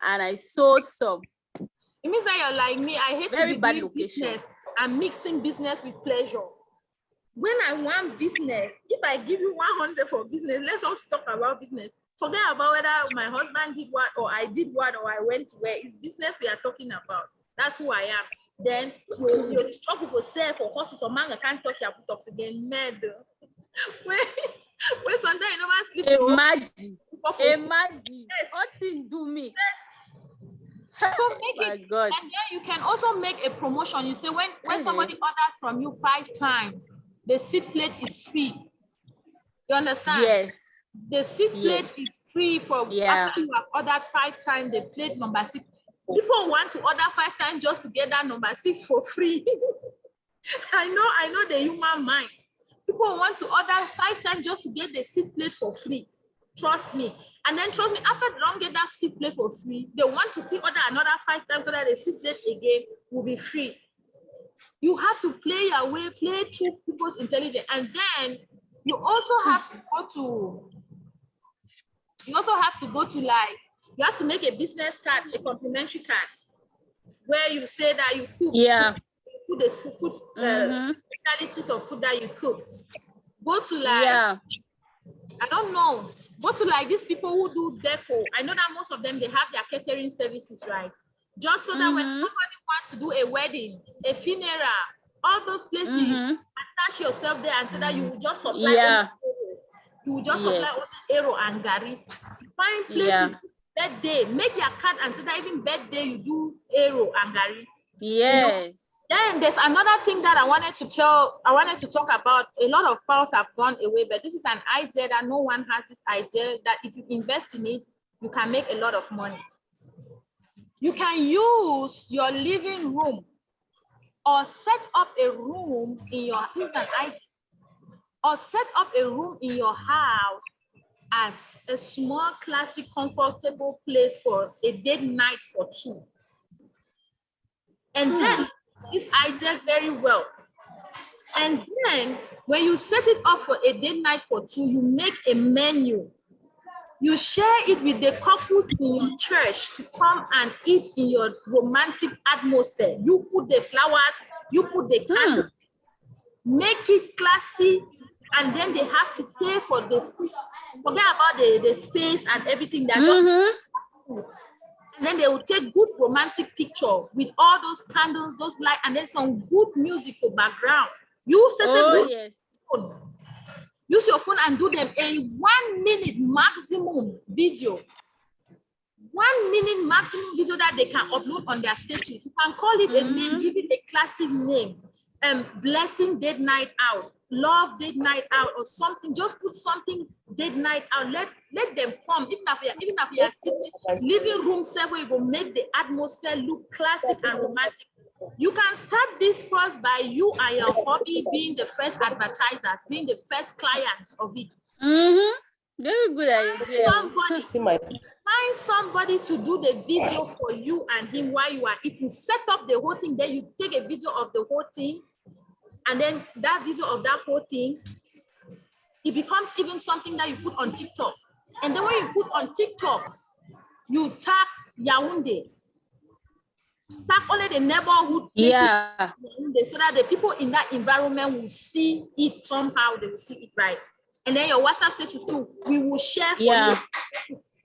and I sold some. It means that you're like me. I hate Very to be bad doing location. business and mixing business with pleasure. When I want business, if I give you 100 for business, let's all talk about business. Forget about whether my husband did what or I did what or I went where. It's business we are talking about. That's who I am. Then you struggle for self or horses or man, I can't touch your buttocks again. Mad. When sometimes you never sleep. Imagine. Yes. Nothing do me. Yes. So make My it, God. and then you can also make a promotion. You say when somebody orders from you 5 times, the seat plate is free. You understand? Yes. The seat plate is free for after you have ordered 5 times, the plate number 6. People want to order 5 times just to get that number 6 for free. I know the human mind. People want to order 5 times just to get the seat plate for free. Trust me. And then trust me, after they don't get that seat plate for free, they want to still order another 5 times so that the seat plate again will be free. You have to play your way, play through people's intelligence. And then you also have to go to like, you have to make a business card, a complimentary card, where you say that you cook. Yeah. The food specialties of food that you cook. Go to like, I don't know, go to like these people who do deco. I know that most of them, they have their catering services, right? Just so that when somebody wants to do a wedding, a funeral, all those places, attach yourself there and say that you will just supply. You will just supply Aero and Gary. Find places, birthday, make your card and say that even birthday you do Aero and Gary. Yes. You know? Then there's another thing that I wanted to talk about. A lot of files have gone away, but this is an idea that no one has this idea that if you invest in it, you can make a lot of money. You can use your living room or set up a room in your, here's an idea, or set up a room in your house as a small, classic, comfortable place for a date night for 2. And then this idea very well. And then when you set it up for a date night for 2, you make a menu. You share it with the couples in your church to come and eat in your romantic atmosphere. You put the flowers, you put the candles, make it classy, and then they have to pay for the food. Forget about the space and everything. They're just and then they will take good romantic picture with all those candles, those lights, and then some good music for background. Use use your phone and do them a 1 minute maximum video. 1 minute maximum video that they can upload on their status. You can call it a name, give it a classic name. Blessing date night out, love date night out, or something. Just put something date night out. Let them come. Even if you are sitting living room set where you go make the atmosphere look classic and romantic. You can start this first by you and your hobby being the first advertisers, being the first clients of it. Very good idea. Find somebody to do the video for you and him while you are eating. Set up the whole thing. Then you take a video of the whole thing. And then that video of that whole thing, it becomes even something that you put on TikTok. And then when you put on TikTok, you tag Yaoundé. Tag only the neighborhood places, so that the people in that environment will see it somehow. They will see it right. And then your WhatsApp status too, we will share for you.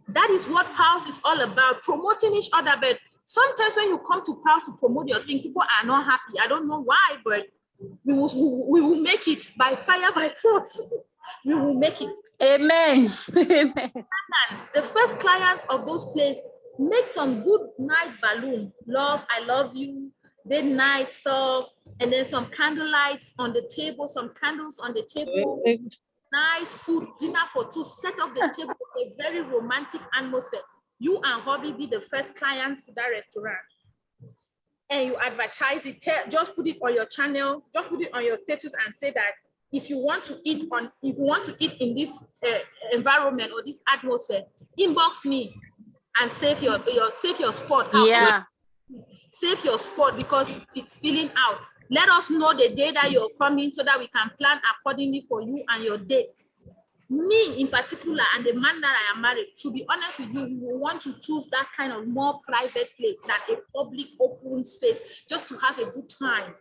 That is what Pulse is all about, promoting each other. But sometimes when you come to Pulse to promote your thing, people are not happy. I don't know why, but we will make it by fire, by force. We will make it. Amen. The first client of those places, make some good, nice balloon. Love, I love you, date night stuff, and then some candle lights on the table, some candles on the table. Nice food, dinner for 2, set up the table, a very romantic atmosphere. You and hubby be the first clients to that restaurant. And you advertise it, just put it on your channel, just put it on your status and say that if you want to eat in this environment or this atmosphere, inbox me and save your spot. Save your spot because it's filling out. Let us know the day that you're coming so that we can plan accordingly for you and your date. me in particular, and the man that I am married, to be honest with you, we will want to choose that kind of more private place than a public open space, just to have a good time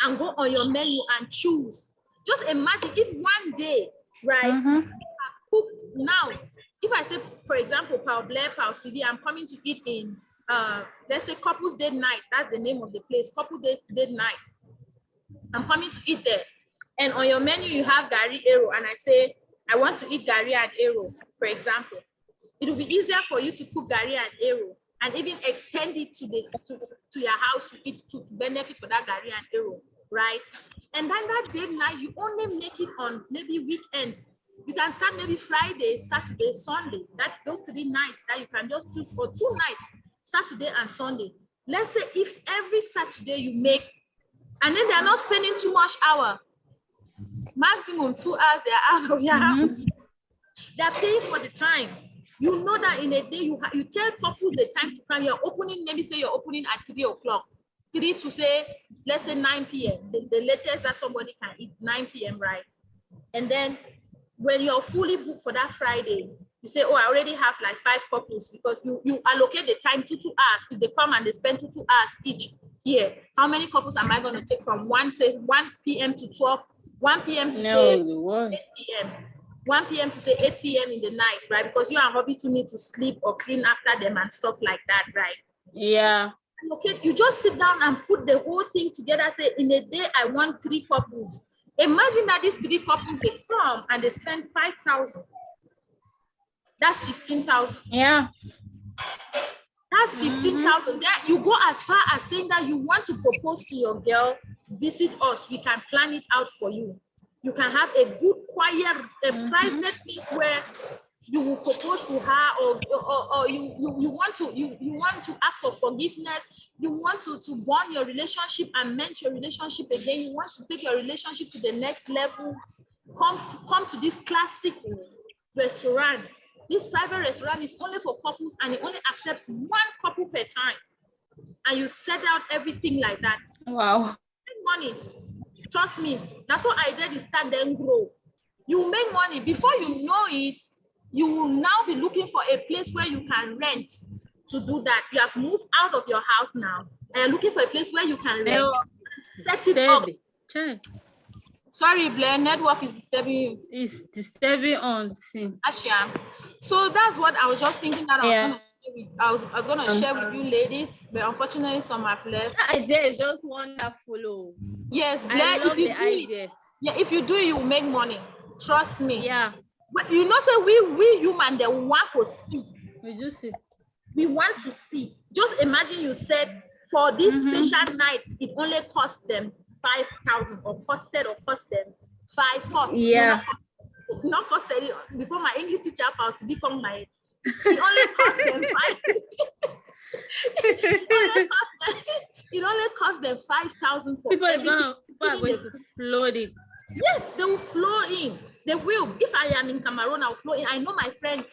and go on your menu and choose. Just imagine if one day, right, cook now, if I say, for example, Paul Blair, Paul CV, I'm coming to eat in, let's say Couples Date Night, that's the name of the place, Couple Date Night. I'm coming to eat there. And on your menu, you have Gary Arrow, and I say, I want to eat Gary and Arrow, for example. It will be easier for you to cook Gary and Arrow and even extend it to your house to eat, to benefit for that Gary and Arrow, right? And then that date night, you only make it on maybe weekends. You can start maybe Friday, Saturday, Sunday. Those 3 nights that you can just choose, or 2 nights, Saturday and Sunday. Let's say if every Saturday you make, and then they're not spending too much hour, maximum 2 hours, they're out of your house. They're paying for the time. You know that in a day, you tell couples the time to come. You're opening, maybe say you're opening at 3 o'clock. 3 to say, let's say 9 p.m. The latest that somebody can eat, 9 p.m., right? And then when you're fully booked for that Friday, you say, oh, I already have like 5 couples, because you allocate the time to 2 hours. If they come and they spend 2 hours each here, how many couples am I going to take from 1 p.m. to 12, 1 p.m. to say 8 p.m., 1 p.m. to say 8 p.m. in the night, right? Because you and hubby to need to sleep or clean after them and stuff like that, right? Yeah. Okay, you just sit down and put the whole thing together. Say, in a day, I want 3 couples. Imagine that these 3 couples, they come and they spend 5,000. That's 15,000. Yeah. That's 15,000. Then you go as far as saying that you want to propose to your girl, visit us. We can plan it out for you. You can have a good, quiet, private place where you will propose to her, or you want to ask for forgiveness. You want to bond your relationship and mend your relationship again. You want to take your relationship to the next level. Come to this classic restaurant. This private restaurant is only for couples, and it only accepts 1 couple per time. And you set out everything like that. Wow. Money. Trust me. That's what I did, is start then grow. You make money. Before you know it, you will now be looking for a place where you can rent to do that. You have moved out of your house now, and you're looking for a place where you can rent. Set it up. Sorry, Blair, network is disturbing you. It's disturbing on scene. Ashia. So that's what I was just thinking that I was going to share with you ladies, but unfortunately some have left. That idea is just wonderful. Yes, Blair, if you do it, if you do it, you will make money. Trust me. Yeah. But you know, say we human, they want to see. We just see. We want to see. Just imagine you said for this special night, it only cost them 5,000, or cost them 5,000. Yeah. Not costed. Before my English teacher was to become my. It only cost them 5. It only cost them 5,000 for people everything. People are going to flood it. Yes, they will flow in. They will. If I am in Cameroon, I'll flow in. I know my friend.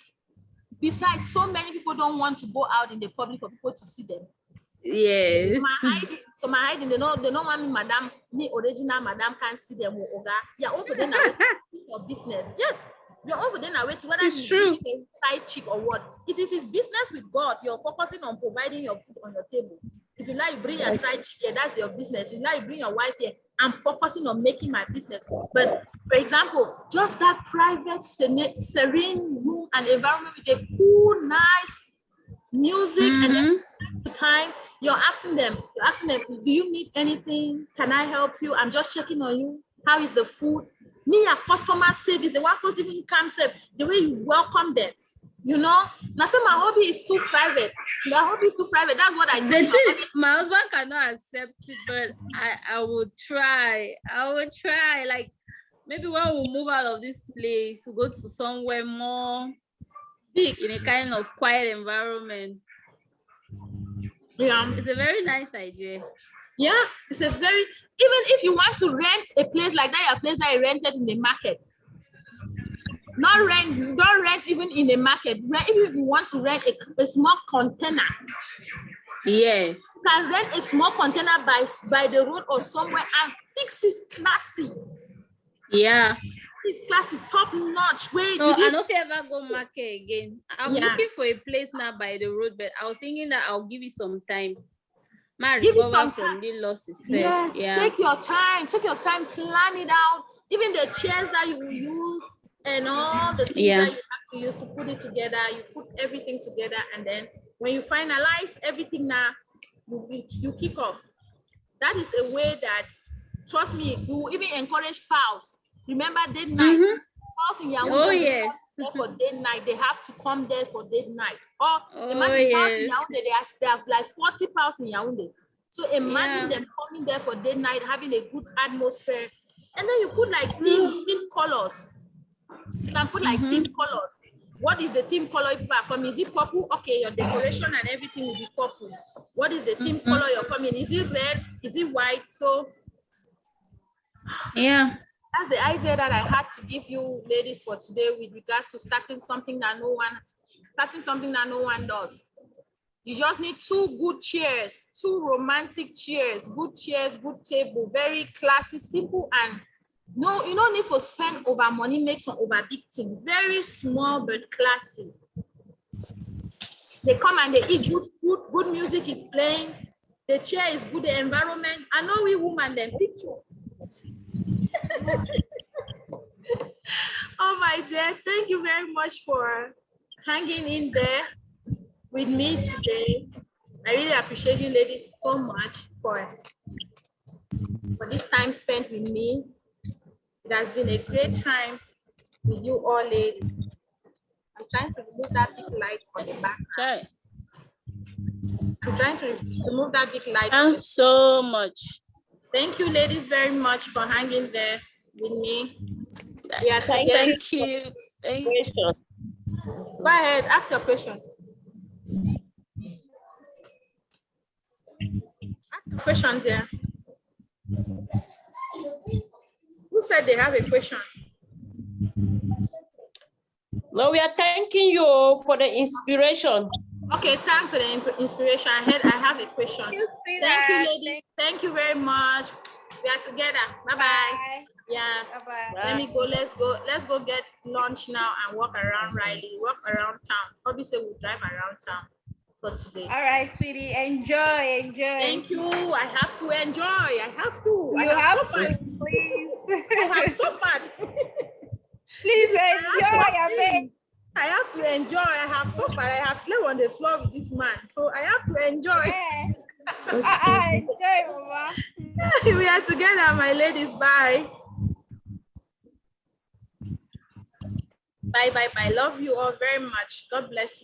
Besides, so many people don't want to go out in the public for people to see them. Yes. So my hiding, they don't want me original madam can't see them. You're over there now your business. Yes, you're over there now waiting whether it's he's true. a side chick or what. It is his business with God. You're focusing on providing your food on your table. If you like, bring your side chick here, that's your business. If you like, bring your wife here. I'm focusing on making my business. But for example, just that private, serene room and environment with a cool, nice music, and then the time you're asking them, do you need anything? Can I help you? I'm just checking on you. How is the food? Me, a customer service, the one who even comes up, the way you welcome them. You know, now say my hobby is too private. My hobby is too private. That's what I do. My husband cannot accept it, but I will try. Like maybe when we move out of this place, we go to somewhere more big in a kind of quiet environment. Yeah, it's a very nice idea. Yeah, it's a very, even if you want to rent a place like that, a place that I rented in the market. Don't rent even in the market. Even if you want to rent a small container. Yes. You can rent a small container by the road or somewhere and fix it classy. Yeah. classy, top notch. Where No, you I need, don't ever go market again. I'm Yeah. looking for a place now by the road, but I was thinking that I'll give it some time. My Give it recover some from the losses first. yes, Yeah. take your time, plan it out. Even the chairs that you will use and all the things Yeah. that you have to use to put it together, you put everything together, and then when you finalize everything now, you kick off. That is a way that, trust me, we will even encourage pals. Remember date night. Pals in Yaoundé, Oh, will yes. come there for date night. They have to come there for date night. Or Oh, imagine pals in yes. Yaoundé, they have like 40 pals in Yaoundé. So imagine Yeah. them coming there for date night, having a good atmosphere. And then you put like theme colors. You can put like theme colors. What is the theme color if you are coming? Is it purple? Okay, your decoration and everything will be purple. What is the theme color you're coming? Is it red? Is it white? So Yeah. that's the idea that I had to give you ladies for today with regards to starting something that no one does. You just need 2 good chairs, 2 romantic chairs, good table, very classy, simple, and no, you don't need to spend over money, make some over big thing. Very small but classy. They come and they eat good food, good music is playing, the chair is good, the environment. I know we women then picture. Oh my dear, thank you very much for hanging in there with me today. I really appreciate you ladies so much for this time spent with me. It has been a great time with you all ladies. I'm trying to remove that big light on the back. Chai. I'm trying to remove that big light. Thanks so much. Thank you ladies very much for hanging there with me. We are together. Thank you. Thank you. Go ahead, ask your question. Ask your question there. Who said they have a question? No, we are thanking you for the inspiration. Okay, thanks for the inspiration. I have a question. You Thank you, ladies. Thank you very much. We are together. Bye-bye. Yeah. Bye-bye. Let me go. Let's go get lunch now and walk around Riley. Walk around town. Obviously, we'll drive around town for today. All right, sweetie. Enjoy. Thank you. I have to enjoy. I have to. You have to, please. I have suffered. Please enjoy. I have to enjoy. I have suffered. I have slept on the floor with this man. So I have to enjoy. Enjoy, Mama. We are together, my ladies. Bye. Bye. Love you all very much. God bless you.